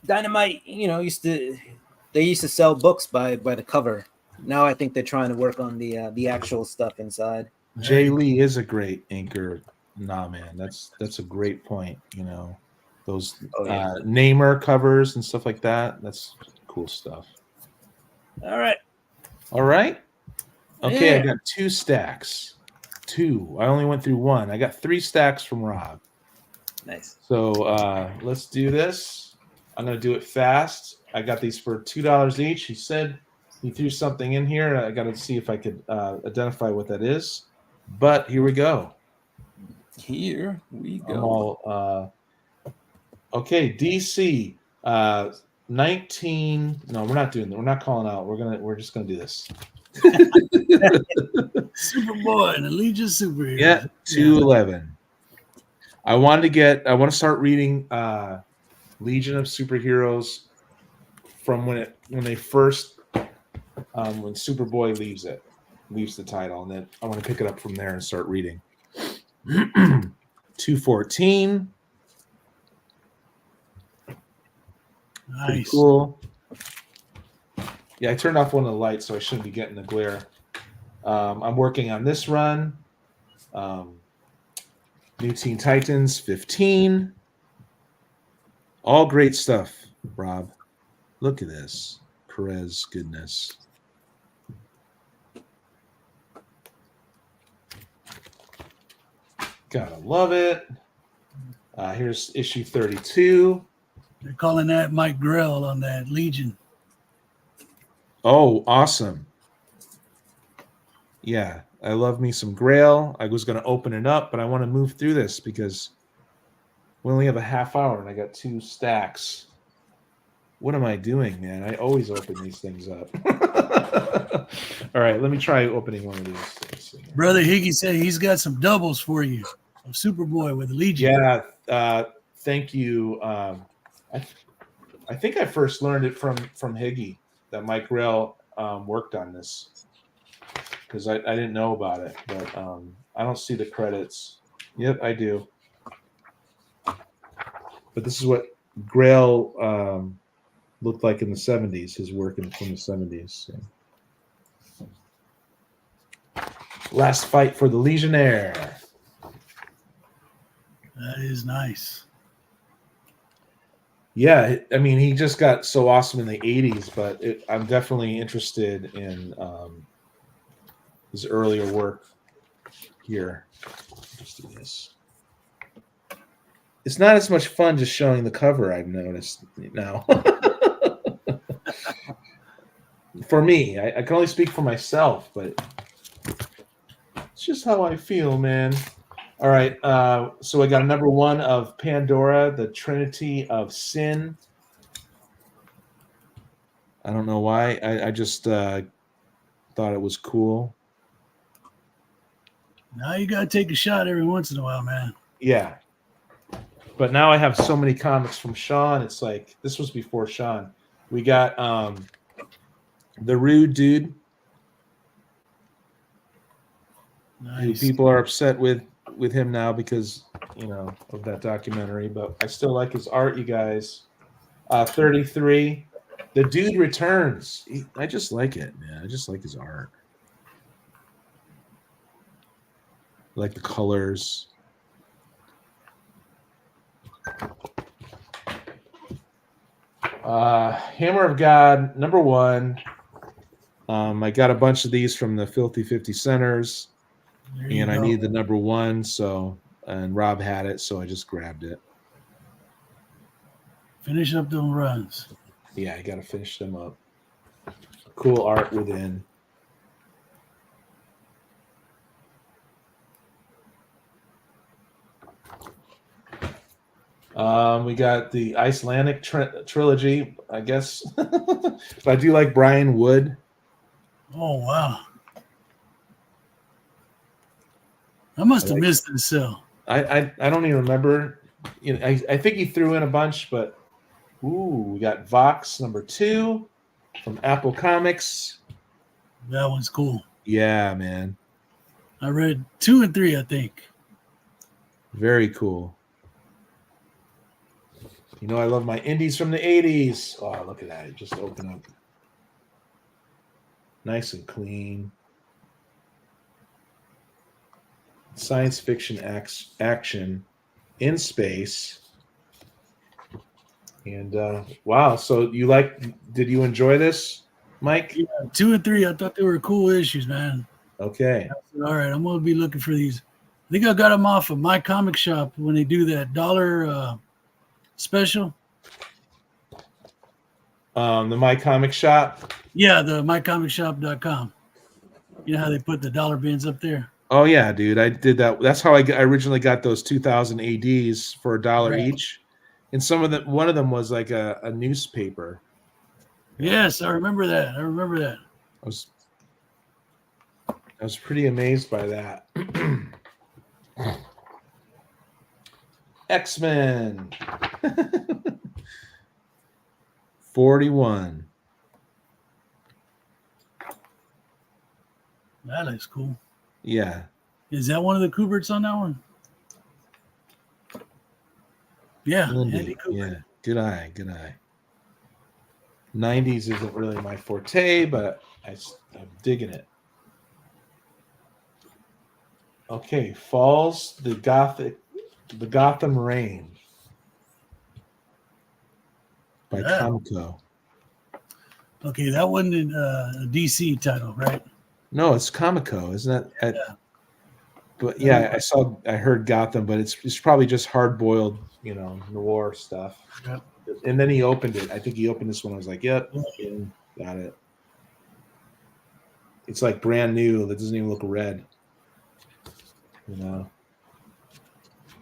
Dynamite, they used to sell books by the cover. Now I think they're trying to work on the actual stuff inside. Jay Lee is a great inker. Nah, man, that's a great point. You know, those Namer covers and stuff like that. That's cool stuff. All right. Okay, Yeah. I got 2 stacks. 2. I only went through 1. I got 3 stacks from Rob. Nice. So let's do this. I'm gonna do it fast. I got these for $2 each. He said he threw something in here. I got to see if I could identify what that is. But here we go. Here we go. I'm all okay. DC 19. No, we're not doing that. We're not calling out. We're just gonna do this. Superboy and the Legion Superheroes. Yeah, 211. I want to start reading Legion of Superheroes from when they first when Superboy leaves the title, and then I want to pick it up from there and start reading. 214. Nice. Pretty cool. Yeah, I turned off one of the lights, so I shouldn't be getting the glare. I'm working on this run. New Teen Titans 15. All great stuff, Rob. Look at this. Perez goodness. Gotta love it. Here's issue 32. They're calling that Mike Grell on that Legion. Oh, awesome. Yeah, I love me some Grail. I was going to open it up, but I want to move through this because we only have a half hour and I got 2 stacks. What am I doing, man? I always open these things up. All right, let me try opening one of these. Brother Higgy said he's got some doubles for you of Superboy with the Legion. Yeah, thank you. I think I first learned it from Higgy that Mike Grell worked on this because I didn't know about it, but I don't see the credits. Yep, I do. But this is what Grell looked like in the 70s, his work from the 70s. So. Last fight for the Legionnaire. That is nice. Yeah, I mean, he just got so awesome in the 80s, but I'm definitely interested in his earlier work here. Let's do this. It's not as much fun just showing the cover, I've noticed now. For me, I can only speak for myself, but it's just how I feel, man. All right, so I got number 1 of Pandora, the Trinity of Sin. I don't know why. I just thought it was cool. Now you got to take a shot every once in a while, man. Yeah. But now I have so many comics from Sean. It's like, this was before Sean. We got The Rude Dude. Nice. People are upset with him now because, of that documentary. But I still like his art, you guys. 33. The dude returns. I just like it, man. I just like his art. I like the colors. Hammer of God, number 1. I got a bunch of these from the Filthy 50 Centers, and I need the number 1. So, and Rob had it, so I just grabbed it. Finish up them runs. Yeah, I got to finish them up. Cool art within. We got the Icelandic trilogy, I guess. But I do like Brian Wood. Oh, wow. I must have missed this cell. I don't even remember. You know, I think he threw in a bunch, but we got Vox number 2 from Apple Comics. That one's cool. Yeah, man. I read 2 and 3, I think. Very cool. You know, I love my indies from the 80s. Oh, look at that. It just opened up. Nice and clean. Science fiction action in space. And wow, so did you enjoy this, Mike? Yeah, 2 and 3, I thought they were cool issues, man. Okay. Said, all right, I'm going to be looking for these. I think I got them off of My Comic Shop when they do that dollar special. The My Comic Shop? Yeah, the mycomicshop.com. You know how they put the dollar bins up there? Oh, yeah, dude. I did that. That's how I originally got those 2,000 ADs for $1 each. And one of them was like a newspaper. Yes, I remember that. I was pretty amazed by that. X-Men. 41. That looks cool. Yeah. Is that one of the Kuberts on that one? Yeah. Andy yeah. Good eye. 90s isn't really my forte, but I'm digging it. Okay, Falls, the Gotham Rain by Comico. Okay, that wasn't a DC title, right? No, it's Comico, isn't that? Yeah. But yeah, I heard Gotham, but it's probably just hard-boiled, noir stuff. Yep. And then he opened it. I think he opened this one. I was like, yep, got it. It's like brand new. That doesn't even look red.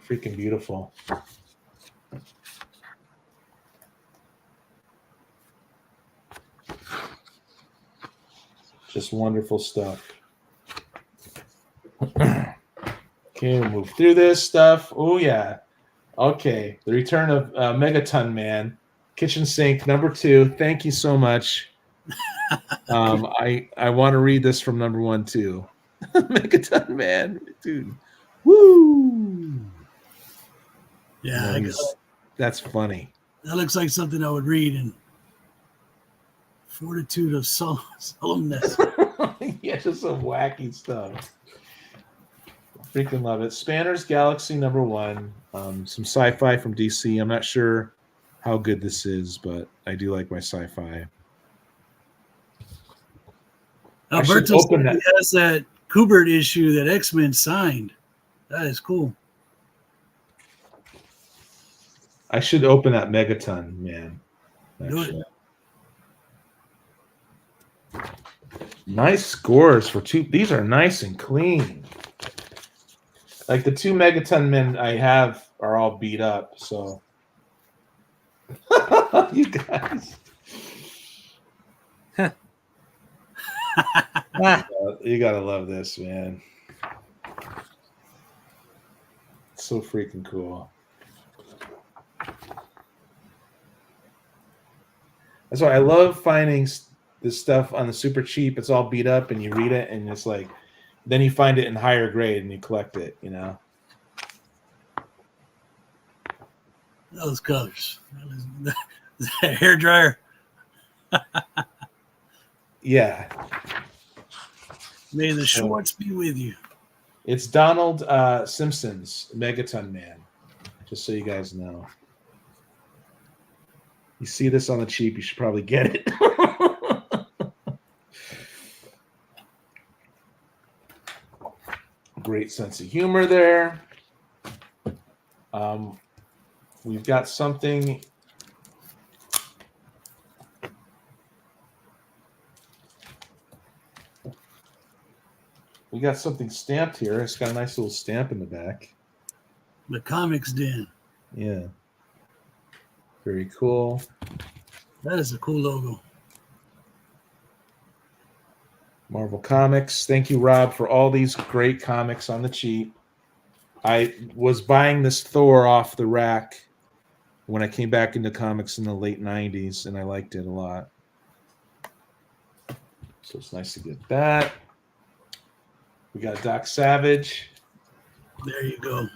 Freaking beautiful. Just wonderful stuff. Okay, we'll move through this stuff. Oh, yeah. Okay, the return of Megaton Man, kitchen sink number 2. Thank you so much. I want to read this from number 1 too. Megaton Man, dude. Woo! Yeah, that's funny. That looks like something I would read in Fortitude of Solemnness. Yeah, just some wacky stuff. Freaking love it. Spanner's Galaxy number 1. Some sci-fi from DC. I'm not sure how good this is, but I do like my sci-fi. Alberto has that Kubert issue that X-Men signed. That is cool. I should open that Megaton, man. Do it. Nice scores for 2. These are nice and clean. Like the 2 Megaton men I have are all beat up, so you guys. You gotta love this, man. It's so freaking cool. That's why I love finding this stuff on the super cheap. It's all beat up, and you read it, and it's like, then you find it in higher grade, and you collect it. Those colors. That hair dryer. Yeah. May the Schwartz be with you. It's Donald Simpson's Megaton Man, just so you guys know. You see this on the cheap, you should probably get it. Great sense of humor there. We've got something. We got something stamped here. It's got a nice little stamp in the back. The Comics Den. Yeah. Very cool. That is a cool logo. Marvel Comics. Thank you, Rob, for all these great comics on the cheap. I was buying this Thor off the rack when I came back into comics in the late 90s, and I liked it a lot. So it's nice to get that. We got Doc Savage. There you go.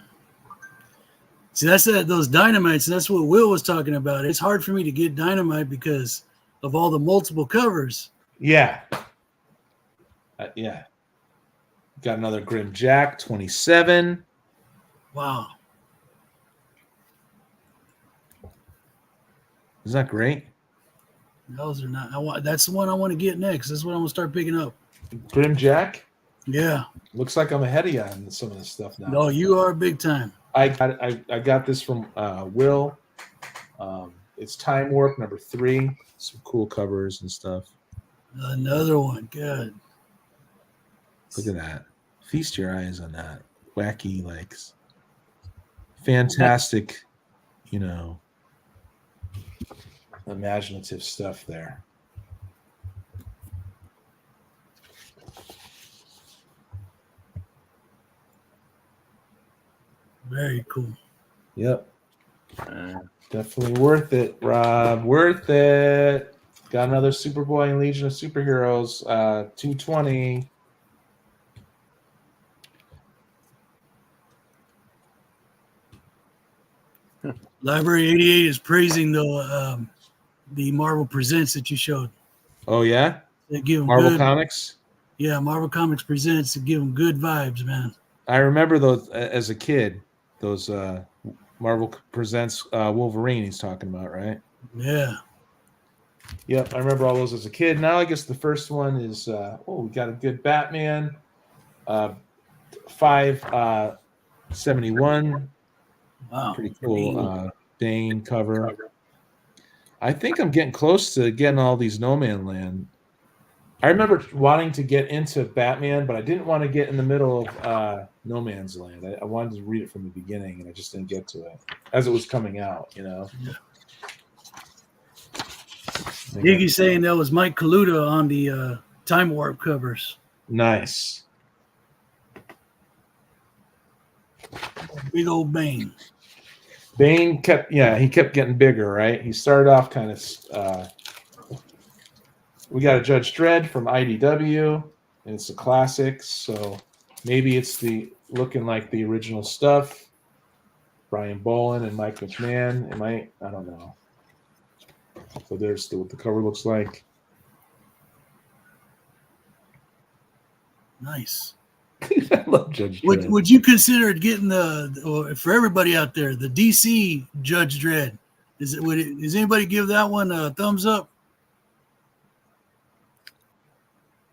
See, that's those Dynamites. That's what Will was talking about. It's hard for me to get Dynamite because of all the multiple covers. Yeah. Yeah. Got another Grim Jack, 27. Wow. Isn't that great? Those are not. That's the one I want to get next. That's what I'm gonna start picking up. Grim Jack? Yeah. Looks like I'm ahead of you on some of this stuff now. No, you are big time. I got this from Will. It's Time Warp number 3. Some cool covers and stuff. Another one. Good. Look at that. Feast your eyes on that. Wacky, like, fantastic, imaginative stuff there. Very cool. Yep. Definitely worth it, Rob. Worth it. Got another Superboy and Legion of Superheroes, 220. Library 88 is praising the Marvel Presents that you showed. Oh, yeah? They give them Marvel good, Comics? Yeah, Marvel Comics Presents to give them good vibes, man. I remember those as a kid, those Marvel Presents Wolverine he's talking about, right? Yeah. Yep, I remember all those as a kid. Now I guess the first one is, we got a good Batman, 571. Wow. Pretty cool Bane cover. I think I'm getting close to getting all these No Man Land. I remember wanting to get into Batman, but I didn't want to get in the middle of No Man's Land. I wanted to read it from the beginning, and I just didn't get to it as it was coming out, Yeah. Iggy saying that was Mike Kaluta on the Time Warp covers. Nice. Big old Bane. Bane kept getting bigger, right? He started off kind of. We got a Judge Dredd from IDW, and it's a classic, so maybe it's looking like the original stuff. Brian Bolin and Mike McMahon. I don't know. So there's what the cover looks like. Nice. I love Judge Dredd. Would you consider getting for everybody out there, the DC Judge Dredd? Does anybody give that one a thumbs up?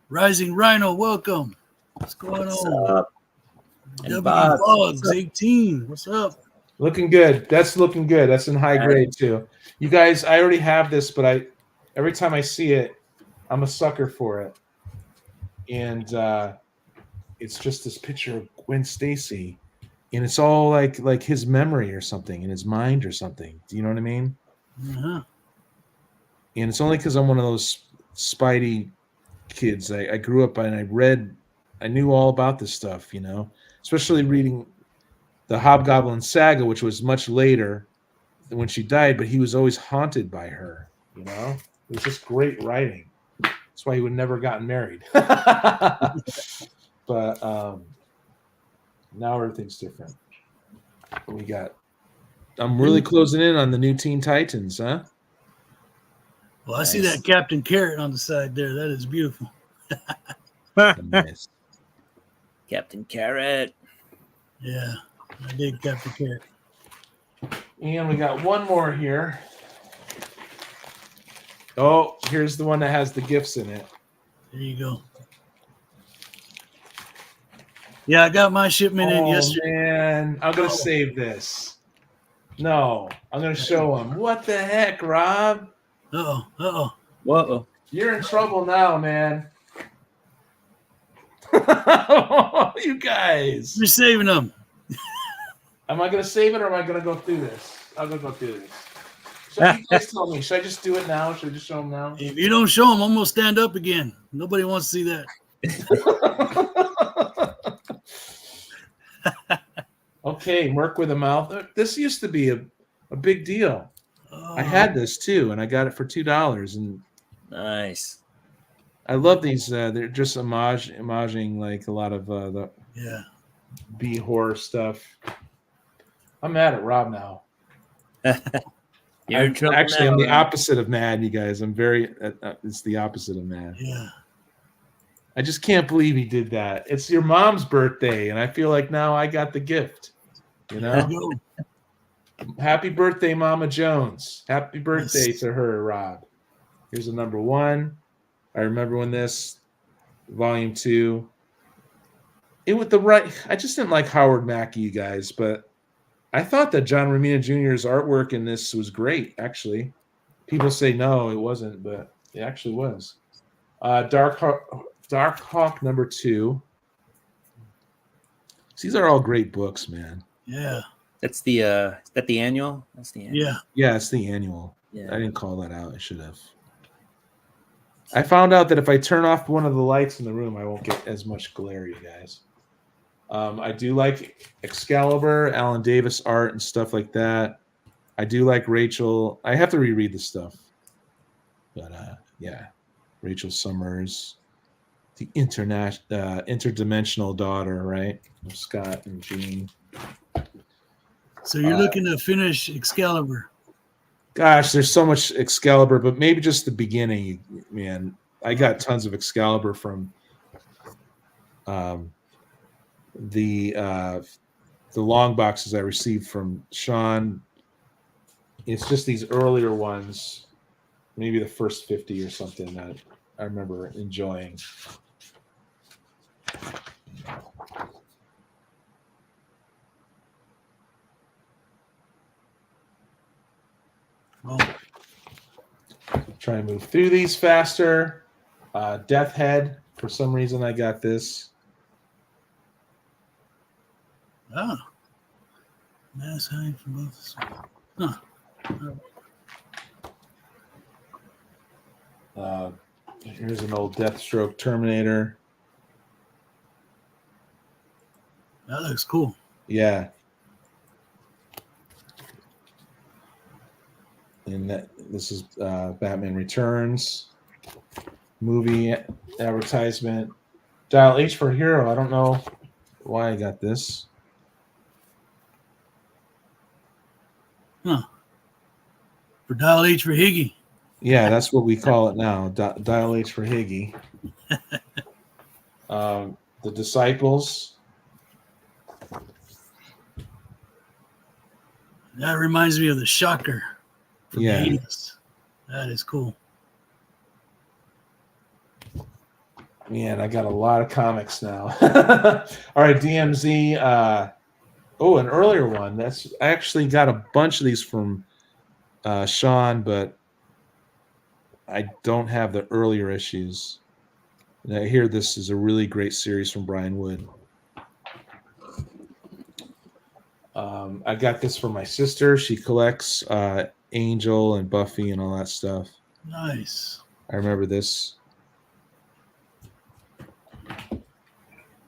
Rising Rhino, welcome. What's going on? W Vlogs 18. What's up? Looking good. That's looking good. That's in high grade too. You guys, I already have this, but every time I see it, I'm a sucker for it. And it's just this picture of Gwen Stacy, and it's all like his memory or something in his mind or something. Do you know what I mean? Uh-huh. And it's only because I'm one of those Spidey kids. I grew up and I knew all about this stuff, especially reading the Hobgoblin Saga, which was much later than when she died, but he was always haunted by her, It was just great writing. That's why he would never gotten married. But now everything's different. I'm really closing in on the new Teen Titans, huh? Well, I see that Captain Carrot on the side there. That is beautiful. Nice. Captain Carrot. Yeah, I dig Captain Carrot. And we got one more here. Oh, here's the one that has the gifts in it. There you go. Yeah, I got my shipment in yesterday. Man, I'm gonna save this. No, I'm gonna show him. What the heck, Rob? Uh-oh. Whoa. You're in trouble now, man. You guys. You're saving them. Am I gonna save it or am I gonna go through this? I'm gonna go through this. So you guys tell me, should I just do it now? Should I just show them now? If you don't show them, I'm going to stand up again. Nobody wants to see that. Okay, Merc with a mouth. This used to be a big deal. I had this too, and I got it for $2. And Nice. I love these. They're just homaging like a lot of the B horror stuff. I'm mad at Rob now. You're in trouble Actually, now, I'm the man. opposite of mad, you guys. I'm very. It's the opposite of mad. Yeah. I just can't believe he did that. It's your mom's birthday, and I feel like now I got the gift. You know. Happy birthday, Mama Jones. Happy birthday to her, Rob. Here's a number 1. I remember when this, volume 2. It was the right. I just didn't like Howard Mackey, you guys, but I thought that John Romita Jr.'s artwork in this was great, actually. People say no, it wasn't, but it actually was. Dark Hawk number 2. These are all great books, man. Yeah. That's the is that the annual? That's the annual. Yeah. Yeah, it's the annual. Yeah. I didn't call that out. I should have. I found out that if I turn off one of the lights in the room, I won't get as much glare, you guys. I do like Excalibur, Alan Davis art and stuff like that. I do like Rachel. I have to reread the stuff. But yeah, Rachel Summers, the interdimensional daughter, right? Of Scott and Jean. So you're looking to finish Excalibur. Gosh, there's so much Excalibur, but maybe just the beginning, man. I got tons of Excalibur from the long boxes I received from Sean. It's just these earlier ones, maybe the first 50 or something that I remember enjoying. Oh. Try and move through these faster. Death Head, for some reason I got this. Ah. Mass hiding from both. Huh. Here's an old Deathstroke Terminator. That looks cool. Yeah. And this is Batman Returns movie advertisement. Dial H for Hero. I don't know why I got this. Huh. For Dial H for Higgy. Yeah, that's what we call it now. Dial H for Higgy. The Disciples. That reminds me of the Shocker. From Yeah. the 80s. That is cool. Man, I got a lot of comics now. All right, DMZ. An earlier one. I actually got a bunch of these from Sean, but I don't have the earlier issues. And I hear this is a really great series from Brian Wood. I got this from my sister. She collects Angel and Buffy and all that stuff. Nice. I remember this.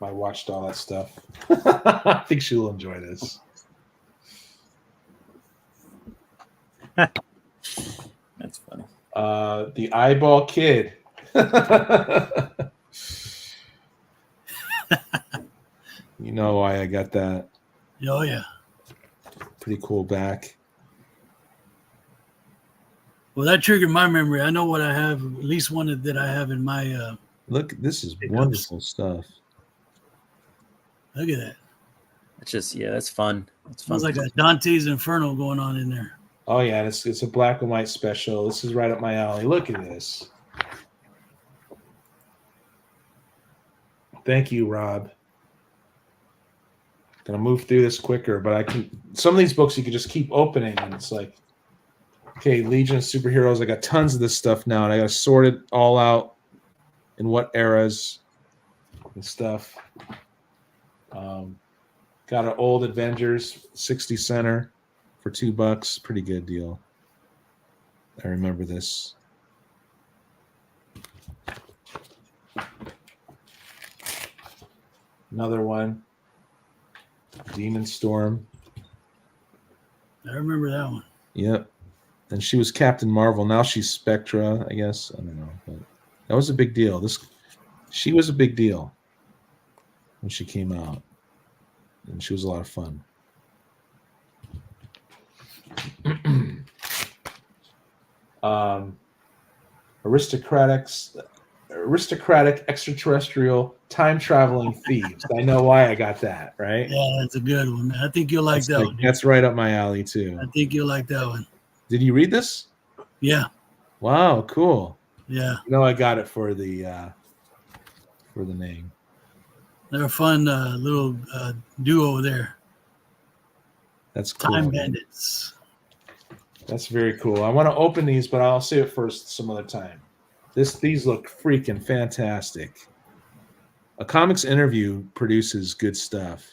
I watched all that stuff. I think she'll enjoy this. That's funny. The Eyeball Kid. You know why I got that. Oh, yeah. Pretty cool back. Well, that triggered my memory. I know what I have, at least one that I have in my Look, this is pickups. wonderful stuff. Look at that. It's just, yeah, that's fun. It's fun. Sounds like a Dante's Inferno going on in there. Oh yeah, it's a black and white special. This is right up my alley. Look at this. Thank you, Rob. Gonna move through this quicker, but I can. Some of these books you can just keep opening, and it's like, okay, Legion of Superheroes. I got tons of this stuff now, and I got to sort it all out in what eras and stuff. Got an old Avengers 60 center for $2. Pretty good deal. I remember this. Another one. Demon Storm. I remember that one. Yep. And she was Captain Marvel. Now she's Spectra, I guess. I don't know. But that was a big deal. She was a big deal when she came out. And she was a lot of fun. Aristocratic extraterrestrial time traveling thieves. I know why I got that, right? Yeah, that's a good one, man. I think you'll like that one. That's right up my alley too. I think you'll like that one. Did you read this? Yeah. Wow, cool. Yeah. I got it for the name. They're a fun little duo there. That's cool. Time Bandits. That's very cool. I want to open these, but I'll save it for some other time. These look freaking fantastic. A Comics Interview produces good stuff,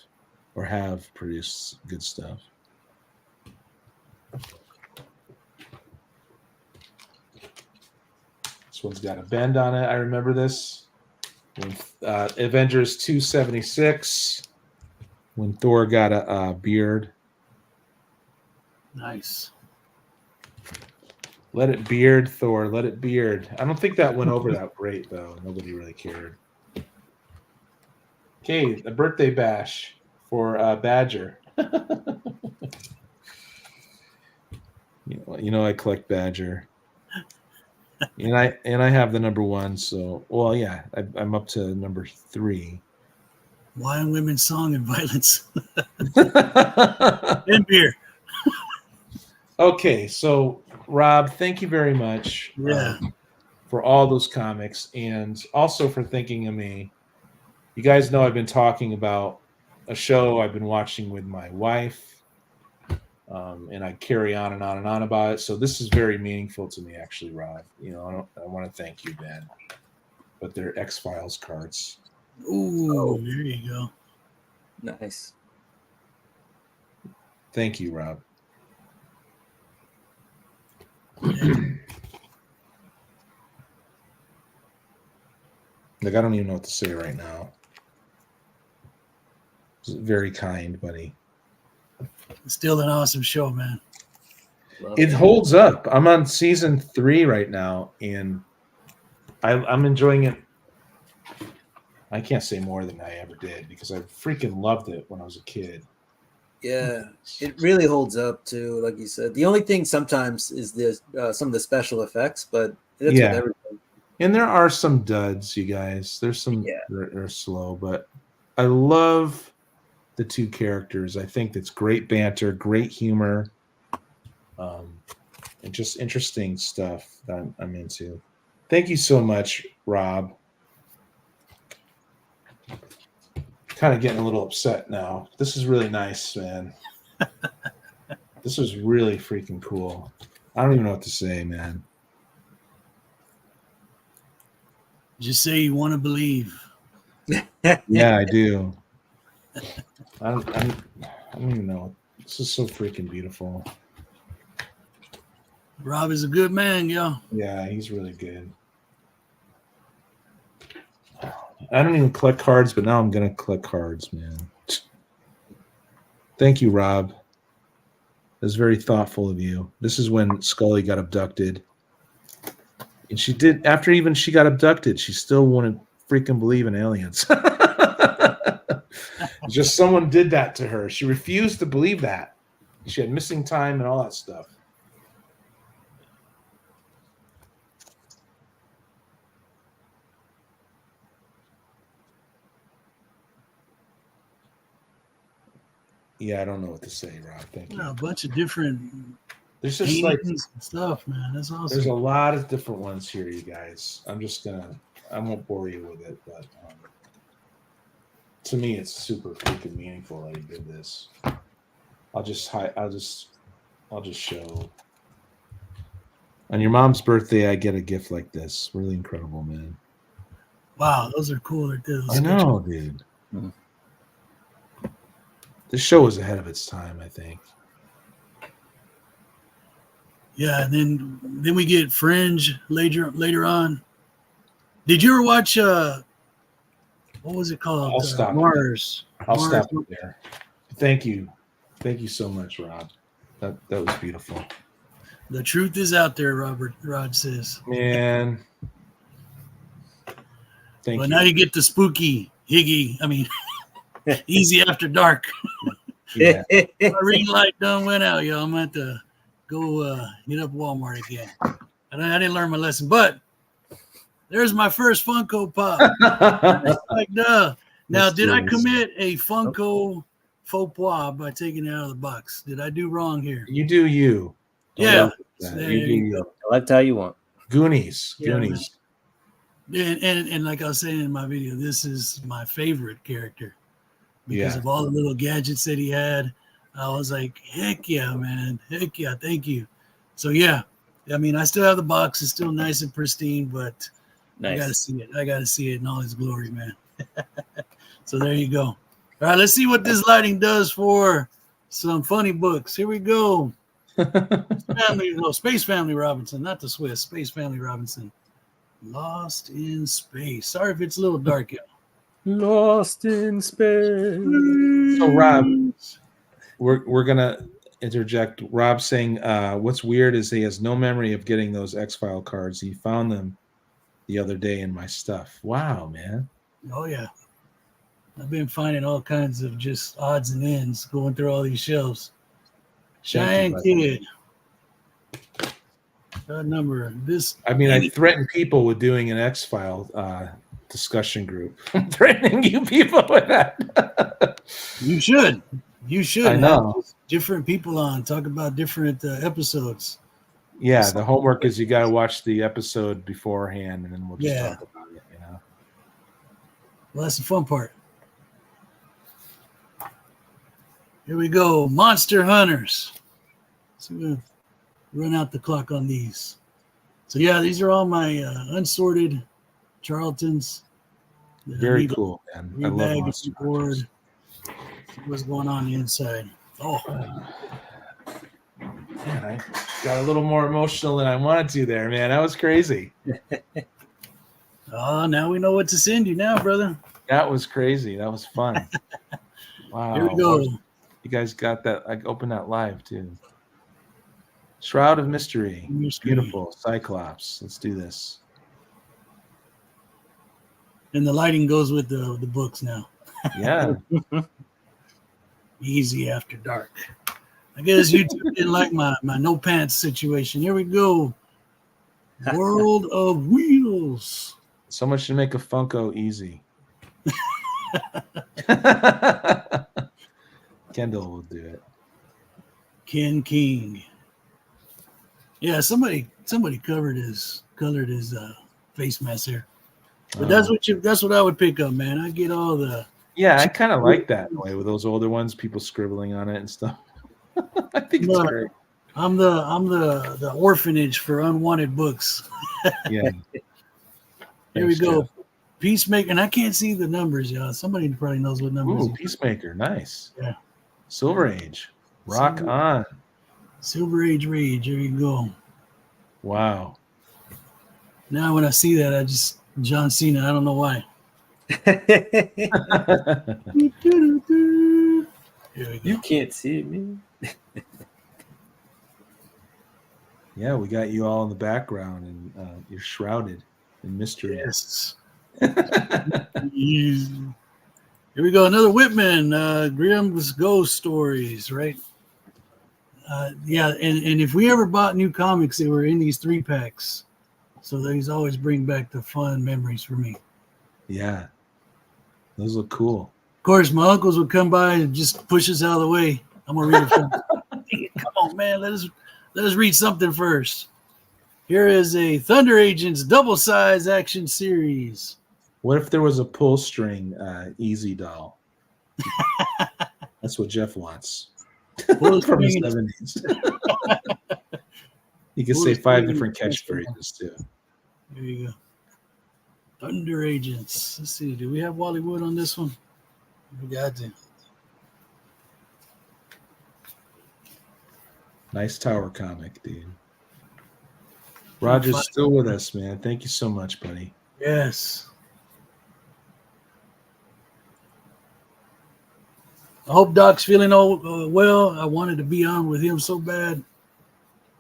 or have produced good stuff. This one's got a bend on it. I remember this. Avengers 276, when Thor got a beard. Nice. Let it beard, Thor. Let it beard. I don't think that went over that great, though. Nobody really cared. Okay, a birthday bash for Badger. you know I collect Badger. And I have the number 1, so well, yeah, I'm up to number 3. Why women's song and violence and beer. Okay, so Rob, thank you very much. Yeah. For all those comics, and also for thinking of me. You guys know I've been talking about a show I've been watching with my wife. And I carry on and on and on about it. So this is very meaningful to me, actually, Rob. I want to thank you, Ben. But they're X-Files cards. Ooh, there you go. Nice. Thank you, Rob. Like, I don't even know what to say right now. It's very kind, buddy. Still an awesome show, man. It holds up. I'm on season 3 right now, and I'm enjoying it. I can't say more than I ever did because I freaking loved it when I was a kid. Yeah, it really holds up too. Like you said, the only thing sometimes is some of the special effects, but that's with everything. And there are some duds, you guys. There's some that are slow, but I love the 2 characters. I think that's great banter, great humor, and just interesting stuff that I'm into. Thank you so much, Rob. Kind of getting a little upset now. This is really nice, man. This is really freaking cool. I don't even know what to say, man. Just say you want to believe. Yeah, I do. I don't even know. This is so freaking beautiful. Rob is a good man, yo. Yeah, he's really good. I don't even collect cards, but now I'm going to collect cards, man. Thank you, Rob. It was very thoughtful of you. This is when Scully got abducted. And she did, after even she got abducted, she still wouldn't freaking believe in aliens. Just someone did that to her. She refused to believe that. She had missing time and all that stuff. Yeah, I don't know what to say, Rob. Thank you. Yeah, a bunch of different There's just like paintings and stuff, man. That's awesome. there's a lot of different ones here, you guys. I won't bore you with it, but to me, it's super freaking meaningful that he did this. I'll just show. On your mom's birthday, I get a gift like this. Really incredible, man. Wow, those are cool. I know, dude. Hmm. This show was ahead of its time, I think. Yeah, and then we get Fringe later on. Did you ever watch what was it called? I'll stop. Mars. I'll Mars. stop it there. Thank you so much, Rob. That was beautiful. The truth is out there, Rod says. Man. Thank But you. now you get the spooky easy after dark. Yeah. My ring light done went out, y'all. I'm going to have to go hit up Walmart again. And I didn't learn my lesson, but there's my first Funko Pop. Like, duh. Now, did I commit a Funko faux pas by taking it out of the box? Did I do wrong here? You do you. Yeah. You do you. Select how you want. Goonies. Yeah, Goonies. And like I was saying in my video, this is my favorite character because Yeah. of all the little gadgets that he had. I was like, heck yeah, man. Heck yeah. Thank you. So, yeah. I mean, I still have the box. It's still nice and pristine, but Nice. I got to see it. I got to see it in all its glory, man. So there you go. All right, let's see what this lighting does for some funny books. Here we go. Space Family Robinson, not the Swiss. Space Family Robinson. Lost in Space. Sorry if it's a little dark, y'all. Lost in space. So, Rob, we're gonna interject. Rob saying, "What's weird is he has no memory of getting those X-File cards. He found them the other day in my stuff." Wow, man. Oh, yeah. I've been finding all kinds of just odds and ends going through all these shelves. Cheyenne Kid. That number. This. I mean, I threaten people with doing an X-File discussion group. I'm threatening you people with that. You should. You should. I know. Have different people on. Talk about different episodes. Yeah, the homework is you got to watch the episode beforehand, and then we'll just Yeah. talk about it. You know. Well, that's the fun part. Here we go. Monster Hunters. So we're going to run out the clock on these. So, yeah, these are all my unsorted Charltons. Very cool, man. I love Rebag Monster and board. Hunters. See what's going on the inside. Oh, Man, I got a little more emotional than I wanted to there, man. That was crazy. now we know what to send you now, brother. That was crazy. That was fun. Wow. Here we go. You guys got that. I opened that live too. Shroud of Mystery. Beautiful. Cyclops. Let's do this. And the lighting goes with the books now. Yeah. Easy after dark. I guess YouTube didn't like my no pants situation. Here we go. World of Wheels. Someone should make a Funko easy. Kendall will do it. Ken King. Yeah, somebody colored his face mask here. But that's what I would pick up, man. I get all the. Yeah, I kind of like that way with those older ones, people scribbling on it and stuff. I think it's great. I'm the orphanage for unwanted books. Yeah. Here we go. Jeff. Peacemaker, and I can't see the numbers, y'all. Somebody probably knows what numbers. Ooh, Peacemaker, nice. Yeah. Silver Age, rock on. Silver Age Rage. Here you go. Wow. Now when I see that, I just John Cena. I don't know why. You can't see me. Yeah, we got you all in the background, and you're shrouded in mystery. Yes. Here we go. Another Whitman. Grimm's Ghost Stories, right? Yeah, and if we ever bought new comics, they were in these 3-packs. So these always bring back the fun memories for me. Yeah. Those look cool. Of course, my uncles would come by and just push us out of the way. I'm gonna read it from. Come on, man. Let us read something first. Here is a Thunder Agents double-size action series. What if there was a pull string Easy doll? That's what Jeff wants. Pull From the string. 70s. You can Pull say 5 string. different catchphrases too. There you go. Thunder Agents. Let's see. Do we have Wally Wood on this one? We got to. Nice tower comic, dude. Roger's still with us, man. Thank you so much, buddy. Yes. I hope Doc's feeling well. I wanted to be on with him so bad.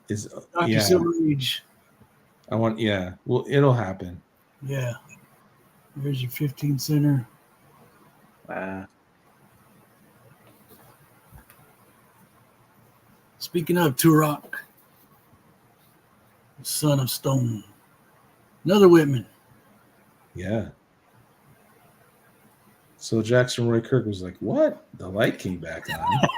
Dr. Silver Age. Well, it'll happen. Yeah. There's your 15 center. Wow. Speaking of Turok, son of Stone. Another Whitman. Yeah. So Jackson Roy Kirk was like, "What? The light came back on."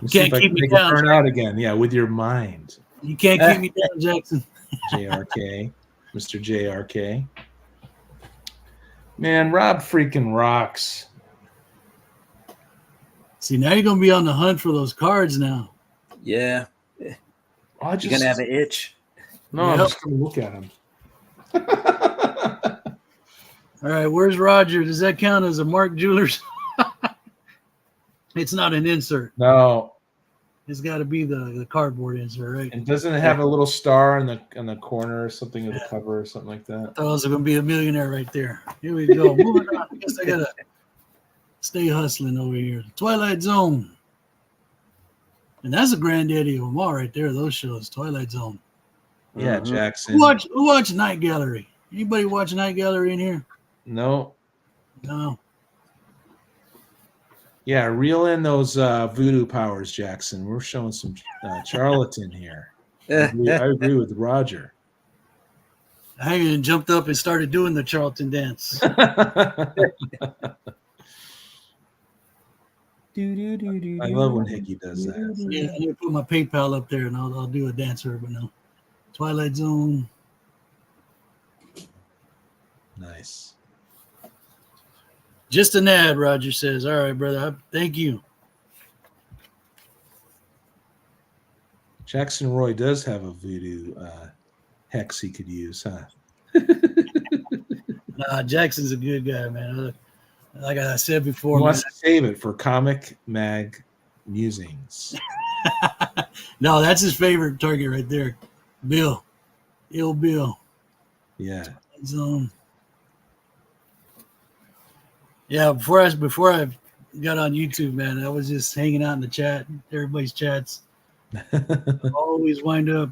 Can't keep me down. Turn out again. Yeah, with your mind. You can't keep me down, Jackson. JRK, Mr. JRK. Man, Rob freaking rocks. See, now you're gonna be on the hunt for those cards now. Yeah. You're gonna have an itch. No, I'm just gonna look at him. All right, where's Roger? Does that count as a Mark Jewelers? It's not an insert. No. It's got to be the cardboard insert, right? And doesn't it have a little star in the corner or something of the cover or something like that? I thought I was going to be a millionaire right there. Here we go. Moving on. I guess I got to stay hustling over here. Twilight Zone. And that's a granddaddy of them all right there, those shows. Twilight Zone. Yeah, Jackson. Who watch Night Gallery? Anybody watch Night Gallery in here? No. No. Yeah, reel in those voodoo powers, Jackson. We're showing some charlatan here. I agree with Roger. I even jumped up and started doing the Charlton dance. I love when Hickey does that. Yeah, I need to put my PayPal up there and I'll do a dance for everyone now. Twilight Zone. Nice. Just an ad, Roger says. All right, brother. Thank you. Jackson Roy does have a voodoo hex he could use, huh? Nah, Jackson's a good guy, man. Like I said before, He wants to save it for Comic Mag Musings. No, that's his favorite target right there. Bill. Ill Bill. Yeah. Zone. Yeah, before I got on YouTube, man, I was just hanging out in the chat, everybody's chats. Always wind up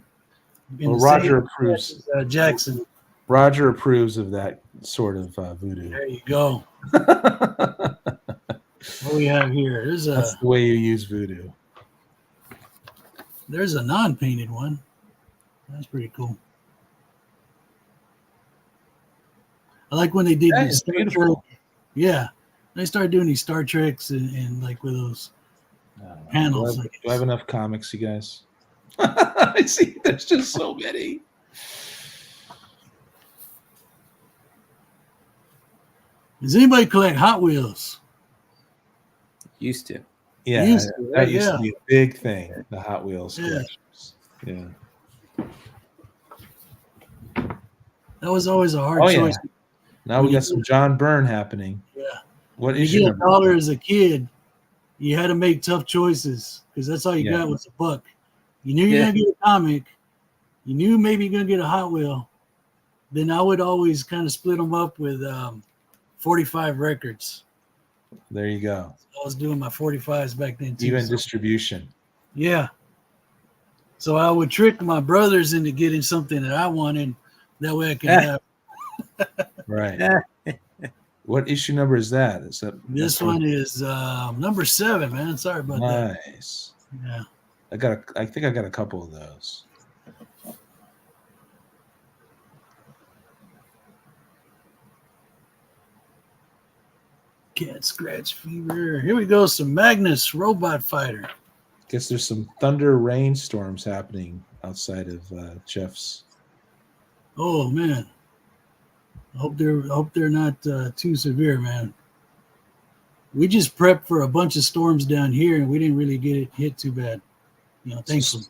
in Well, the Roger same approves. as, Jackson. Roger approves of that sort of voodoo. There you go. What do we have here? That's the way you use voodoo. There's a non-painted one. That's pretty cool. I like when they did these Star Trek. Yeah, they started doing these Star Treks and like with those panels. Do I have enough comics, you guys? I see. There's just so many. Does anybody collect Hot Wheels? Used to. Yeah, that used to be a big thing. The Hot Wheels collections. Yeah. That was always a hard choice. Yeah. Now we got some John Byrne happening. Yeah. What you get $1 as a kid, you had to make tough choices because that's all you got was $1. You knew you were gonna get a comic. You knew maybe you're gonna get a Hot Wheel. Then I would always kind of split them up with 45 records. There you go. I was doing my 45s back then too. Even distribution. Yeah. So I would trick my brothers into getting something that I wanted. That way I could have. Right. What issue number is that? Is that this one is number 7, man. Sorry about that. Nice. Yeah. I think I got a couple of those. Cat Scratch Fever. Here we go. Some Magnus Robot Fighter. Guess there's some thunder rainstorms happening outside of Jeff's. Oh man. I hope they're not too severe, man. We just prepped for a bunch of storms down here, and we didn't really get it hit too bad. You know, thankfully.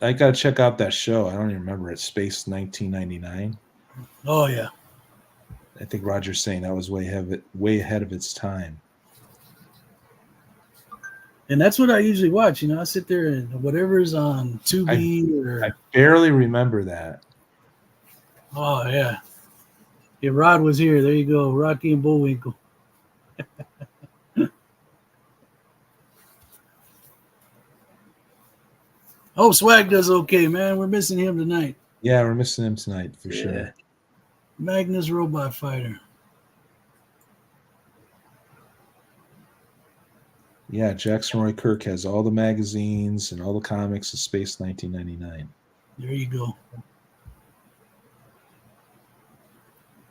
I gotta check out that show. I don't even remember it. Space 1999. Oh yeah. I think Roger's saying that was way ahead of its time. And that's what I usually watch. You know, I sit there and whatever's on Tubi I barely remember that. Oh yeah. If Rod was here, there you go. Rocky and Bullwinkle. Oh, Swag does okay, man. We're missing him tonight. Yeah, we're missing him tonight for sure. Magnus Robot Fighter. Yeah, Jackson Roy Kirk has all the magazines and all the comics of Space 1999. There you go.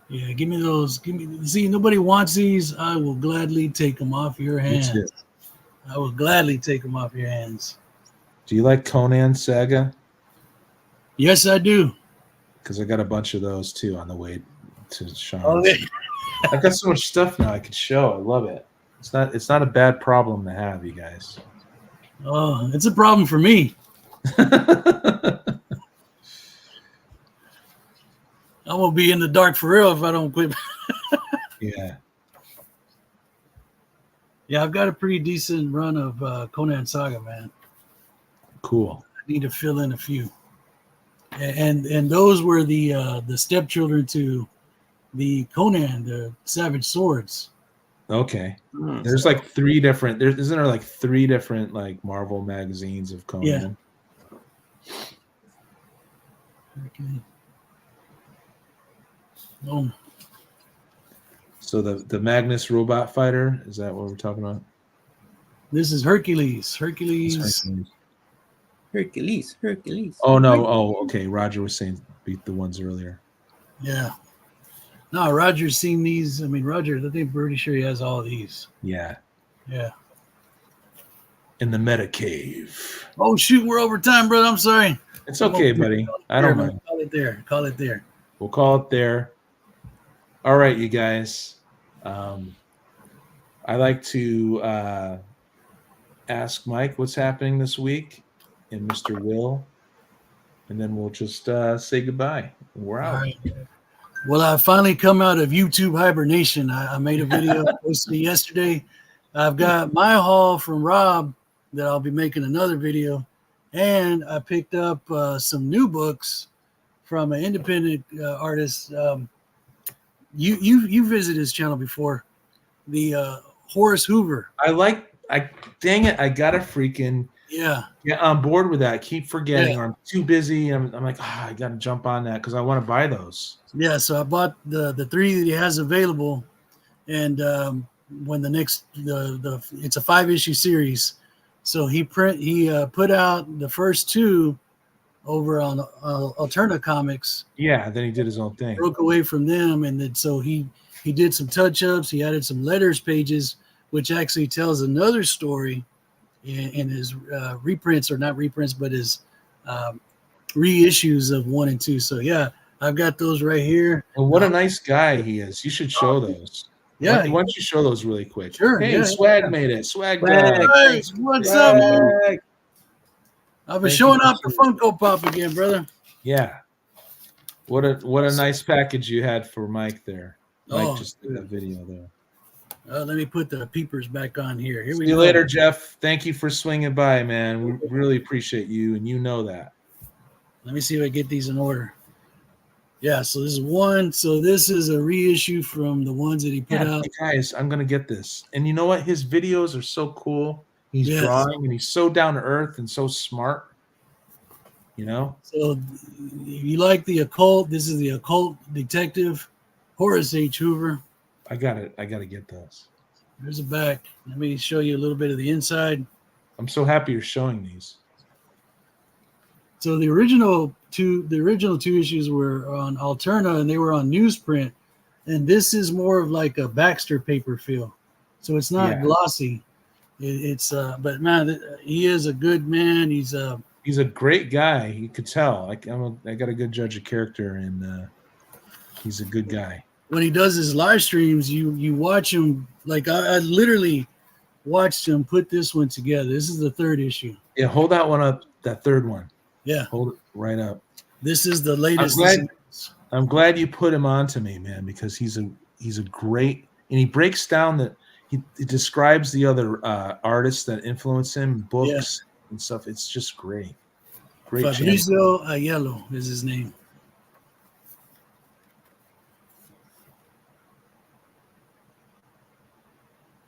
Yeah, give me those. See, nobody wants these. I will gladly take them off your hands. I will gladly take them off your hands. Do you like Conan Saga? Yes, I do. Because I got a bunch of those too on the way to Sean's. Oh, yeah. I've got so much stuff now I could show. I love it. It's not a bad problem to have, you guys. Oh, it's a problem for me. I'm gonna be in the dark for real if I don't quit. Yeah. Yeah, I've got a pretty decent run of Conan Saga, man. Cool. I need to fill in a few. And those were the stepchildren to the Conan, the Savage Swords. Okay. There's like three different. Isn't there like three different like Marvel magazines of Conan? Yeah. Okay. Oh. So the Magnus Robot Fighter, is that what we're talking about? This is Hercules. Hercules. Oh no! Oh, okay. Roger was saying beat the ones earlier. Yeah. No, Roger's seen these. I mean, Roger, I think I'm pretty sure he has all of these. Yeah. Yeah. In the Meta Cave. Oh shoot, we're over time, brother. I'm sorry. It's okay, buddy. I don't mind. Call it there. Call it there. We'll call it there. All right, you guys. I like to ask Mike what's happening this week, and Mr. Will, and then we'll just say goodbye. We're out. All right. Well, I finally come out of YouTube hibernation. I made a video posted yesterday. I've got my haul from Rob that I'll be making another video, and I picked up some new books from an independent artist. You visited his channel before, the Horace Hoover. Dang it! I gotta freaking get on board with that. I keep forgetting, or I'm too busy. I'm like, I gotta jump on that because I want to buy those. Yeah, so I bought the three that he has available, and when the next it's a 5-issue series, so he put out the first two over on Alterna Comics. Yeah, then he did his own thing. Broke away from them, and then so he did some touch-ups. He added some letters pages, which actually tells another story in his reprints, or not reprints, but his reissues of 1 and 2. So yeah, I've got those right here. Well, what a nice guy he is. You should show those. Yeah. Why don't you show those really quick? Sure. Hey, Swag made it. Swag. Hey, what's up, man? I've been showing off the Funko Pop again, brother. Yeah. What a nice package you had for Mike there. Mike just did that video there. Let me put the peepers back on here. See you later, Jeff. Thank you for swinging by, man. We really appreciate you, and you know that. Let me see if I get these in order. Yeah, so this is one. So this is a reissue from the ones that he put out. Guys, I'm gonna get this. And you know what? His videos are so cool. He's drawing, and he's so down to earth and so smart. You know. So if you like the occult, this is the occult detective, Horace H. Hoover. I got it. I got to get those. There's a back. Let me show you a little bit of the inside. I'm so happy you're showing these. So the original two issues were on Alterna, and they were on newsprint. And this is more of like a Baxter paper feel. so it's not Yeah. glossy. But man, he is a good man. He's a great guy. You could tell. I got a good judge of character, and he's a good guy. when he does his live streams, you watch him. Like I literally watched him put this one together. This is the third issue. Yeah, hold that one up. That third one. Yeah, Hold it right up. this is the latest. I'm glad you put him on to me, man, because he's a great, and he breaks down that he describes the other artists that influence him, books and stuff. It's just great. Great. Fabrizio Aiello is his name.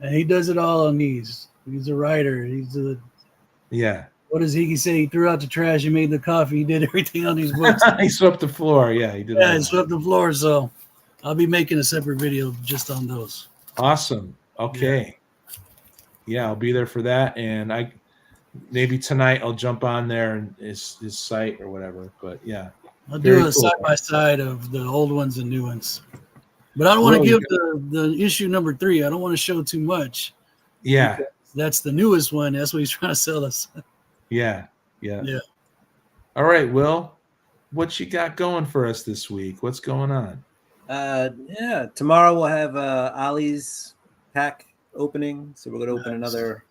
And he does it all on these. He's a writer. Yeah. What does he say? He threw out the trash. He made the coffee. He did everything on these books. He swept the floor. Yeah, he did. Yeah, he swept the floor. So I'll be making a separate video just on those. Awesome. Okay. Yeah, I'll be there for that. And maybe tonight I'll jump on there and his site or whatever. But yeah. I'll do a side by side of the old ones and new ones. But I don't want to give the issue number 3. I don't want to show too much. Yeah. That's the newest one. That's what he's trying to sell us. Yeah. All right, Will, what you got going for us this week? What's going on? Tomorrow we'll have Ollie's pack opening. So we're going to open another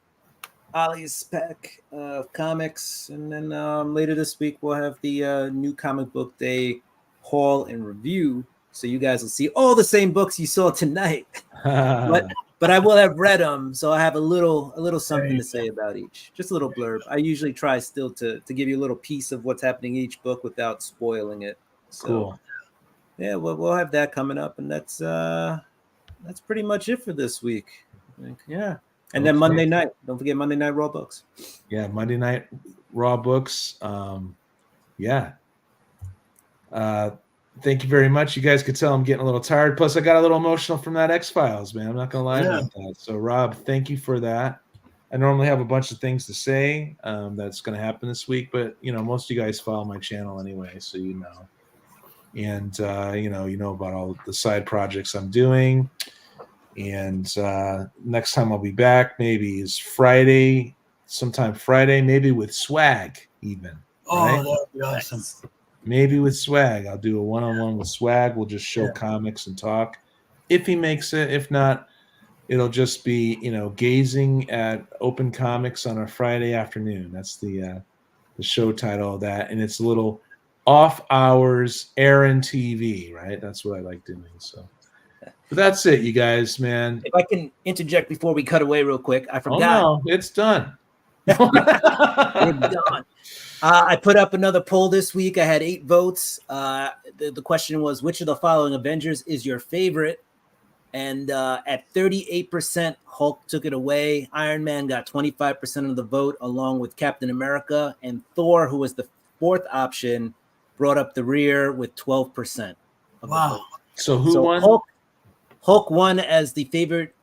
Ollie's pack of comics. And then later this week we'll have the new comic book day haul and review. So you guys will see all the same books you saw tonight. But I will have read them, so I have a little something to say about each. Just a little blurb. I usually try still to give you a little piece of what's happening in each book without spoiling it. So, cool. Yeah, we'll have that coming up, and that's pretty much it for this week. Yeah, and then Monday night. Don't forget Monday Night Raw Books. Yeah, Monday Night Raw Books. Thank you very much. You guys could tell I'm getting a little tired. Plus, I got a little emotional from that X-Files, man. I'm not going to lie about that. So, Rob, thank you for that. I normally have a bunch of things to say that's going to happen this week, but, most of you guys follow my channel anyway, so you know. And, you know about all the side projects I'm doing. And next time I'll be back maybe is Friday, sometime Friday, maybe with swag even. Right? Oh, that would be awesome. Maybe with swag. I'll do a one-on-one with swag. We'll just show comics and talk. If he makes it. If not, it'll just be, gazing at open comics on a Friday afternoon. That's the show title of that. And it's a little off hours Aaron TV, right? That's what I like doing. So but that's it, you guys, man. If I can interject before we cut away real quick, I forgot. Oh, no, it's done. We're done. I put up another poll this week. I had 8 votes. The question was, which of the following Avengers is your favorite? And at 38%, Hulk took it away. Iron Man got 25% of the vote, along with Captain America. And Thor, who was the 4th option, brought up the rear with 12%. Wow. So who won? Hulk won as a favorite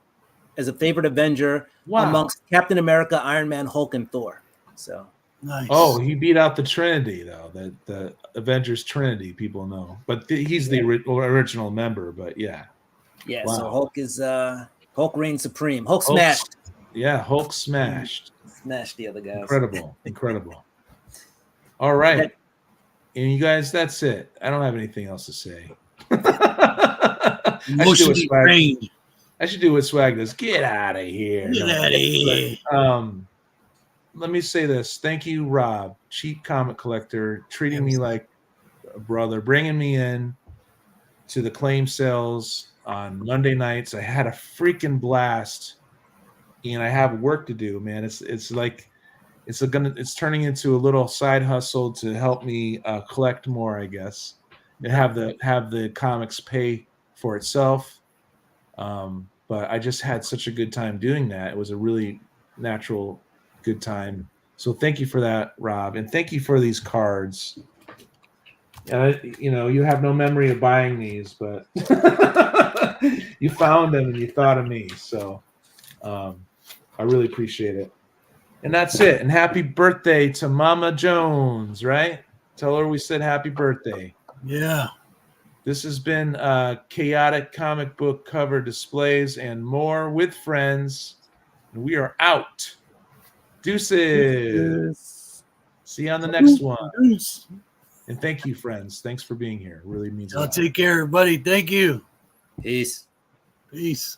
Avenger amongst Captain America, Iron Man, Hulk, and Thor. So. Nice. Oh, he beat out the Trinity, though. The Avengers Trinity, people know. But he's the original member, but yeah. Yeah, wow. So Hulk reigns supreme. Hulk smashed. Yeah, Hulk smashed. Smashed the other guys. Incredible. All right. And you guys, that's it. I don't have anything else to say. I should do what Swag does. Get out of here. Get out of here. Let me say this. Thank you, Rob, cheap comic collector, treating me like a brother, bringing me in to the claim sales on Monday nights. I had a freaking blast, and I have work to do, man. It's turning into a little side hustle to help me collect more, I guess, and have the comics pay for itself. But I just had such a good time doing that. It was a really natural good time. So thank you for that, Rob, and thank you for these cards. You have no memory of buying these, but you found them and you thought of me. So I really appreciate it. And that's it. And happy birthday to Mama Jones, right? Tell her we said happy birthday. Yeah. This has been Chaotic Comic Book Cover Displays and more with friends. And we are out. Deuces. See you on the next one. Deuce. And thank you, friends. Thanks for being here. It really means a Y'all lot. take care, everybody. Thank you. Peace. Peace.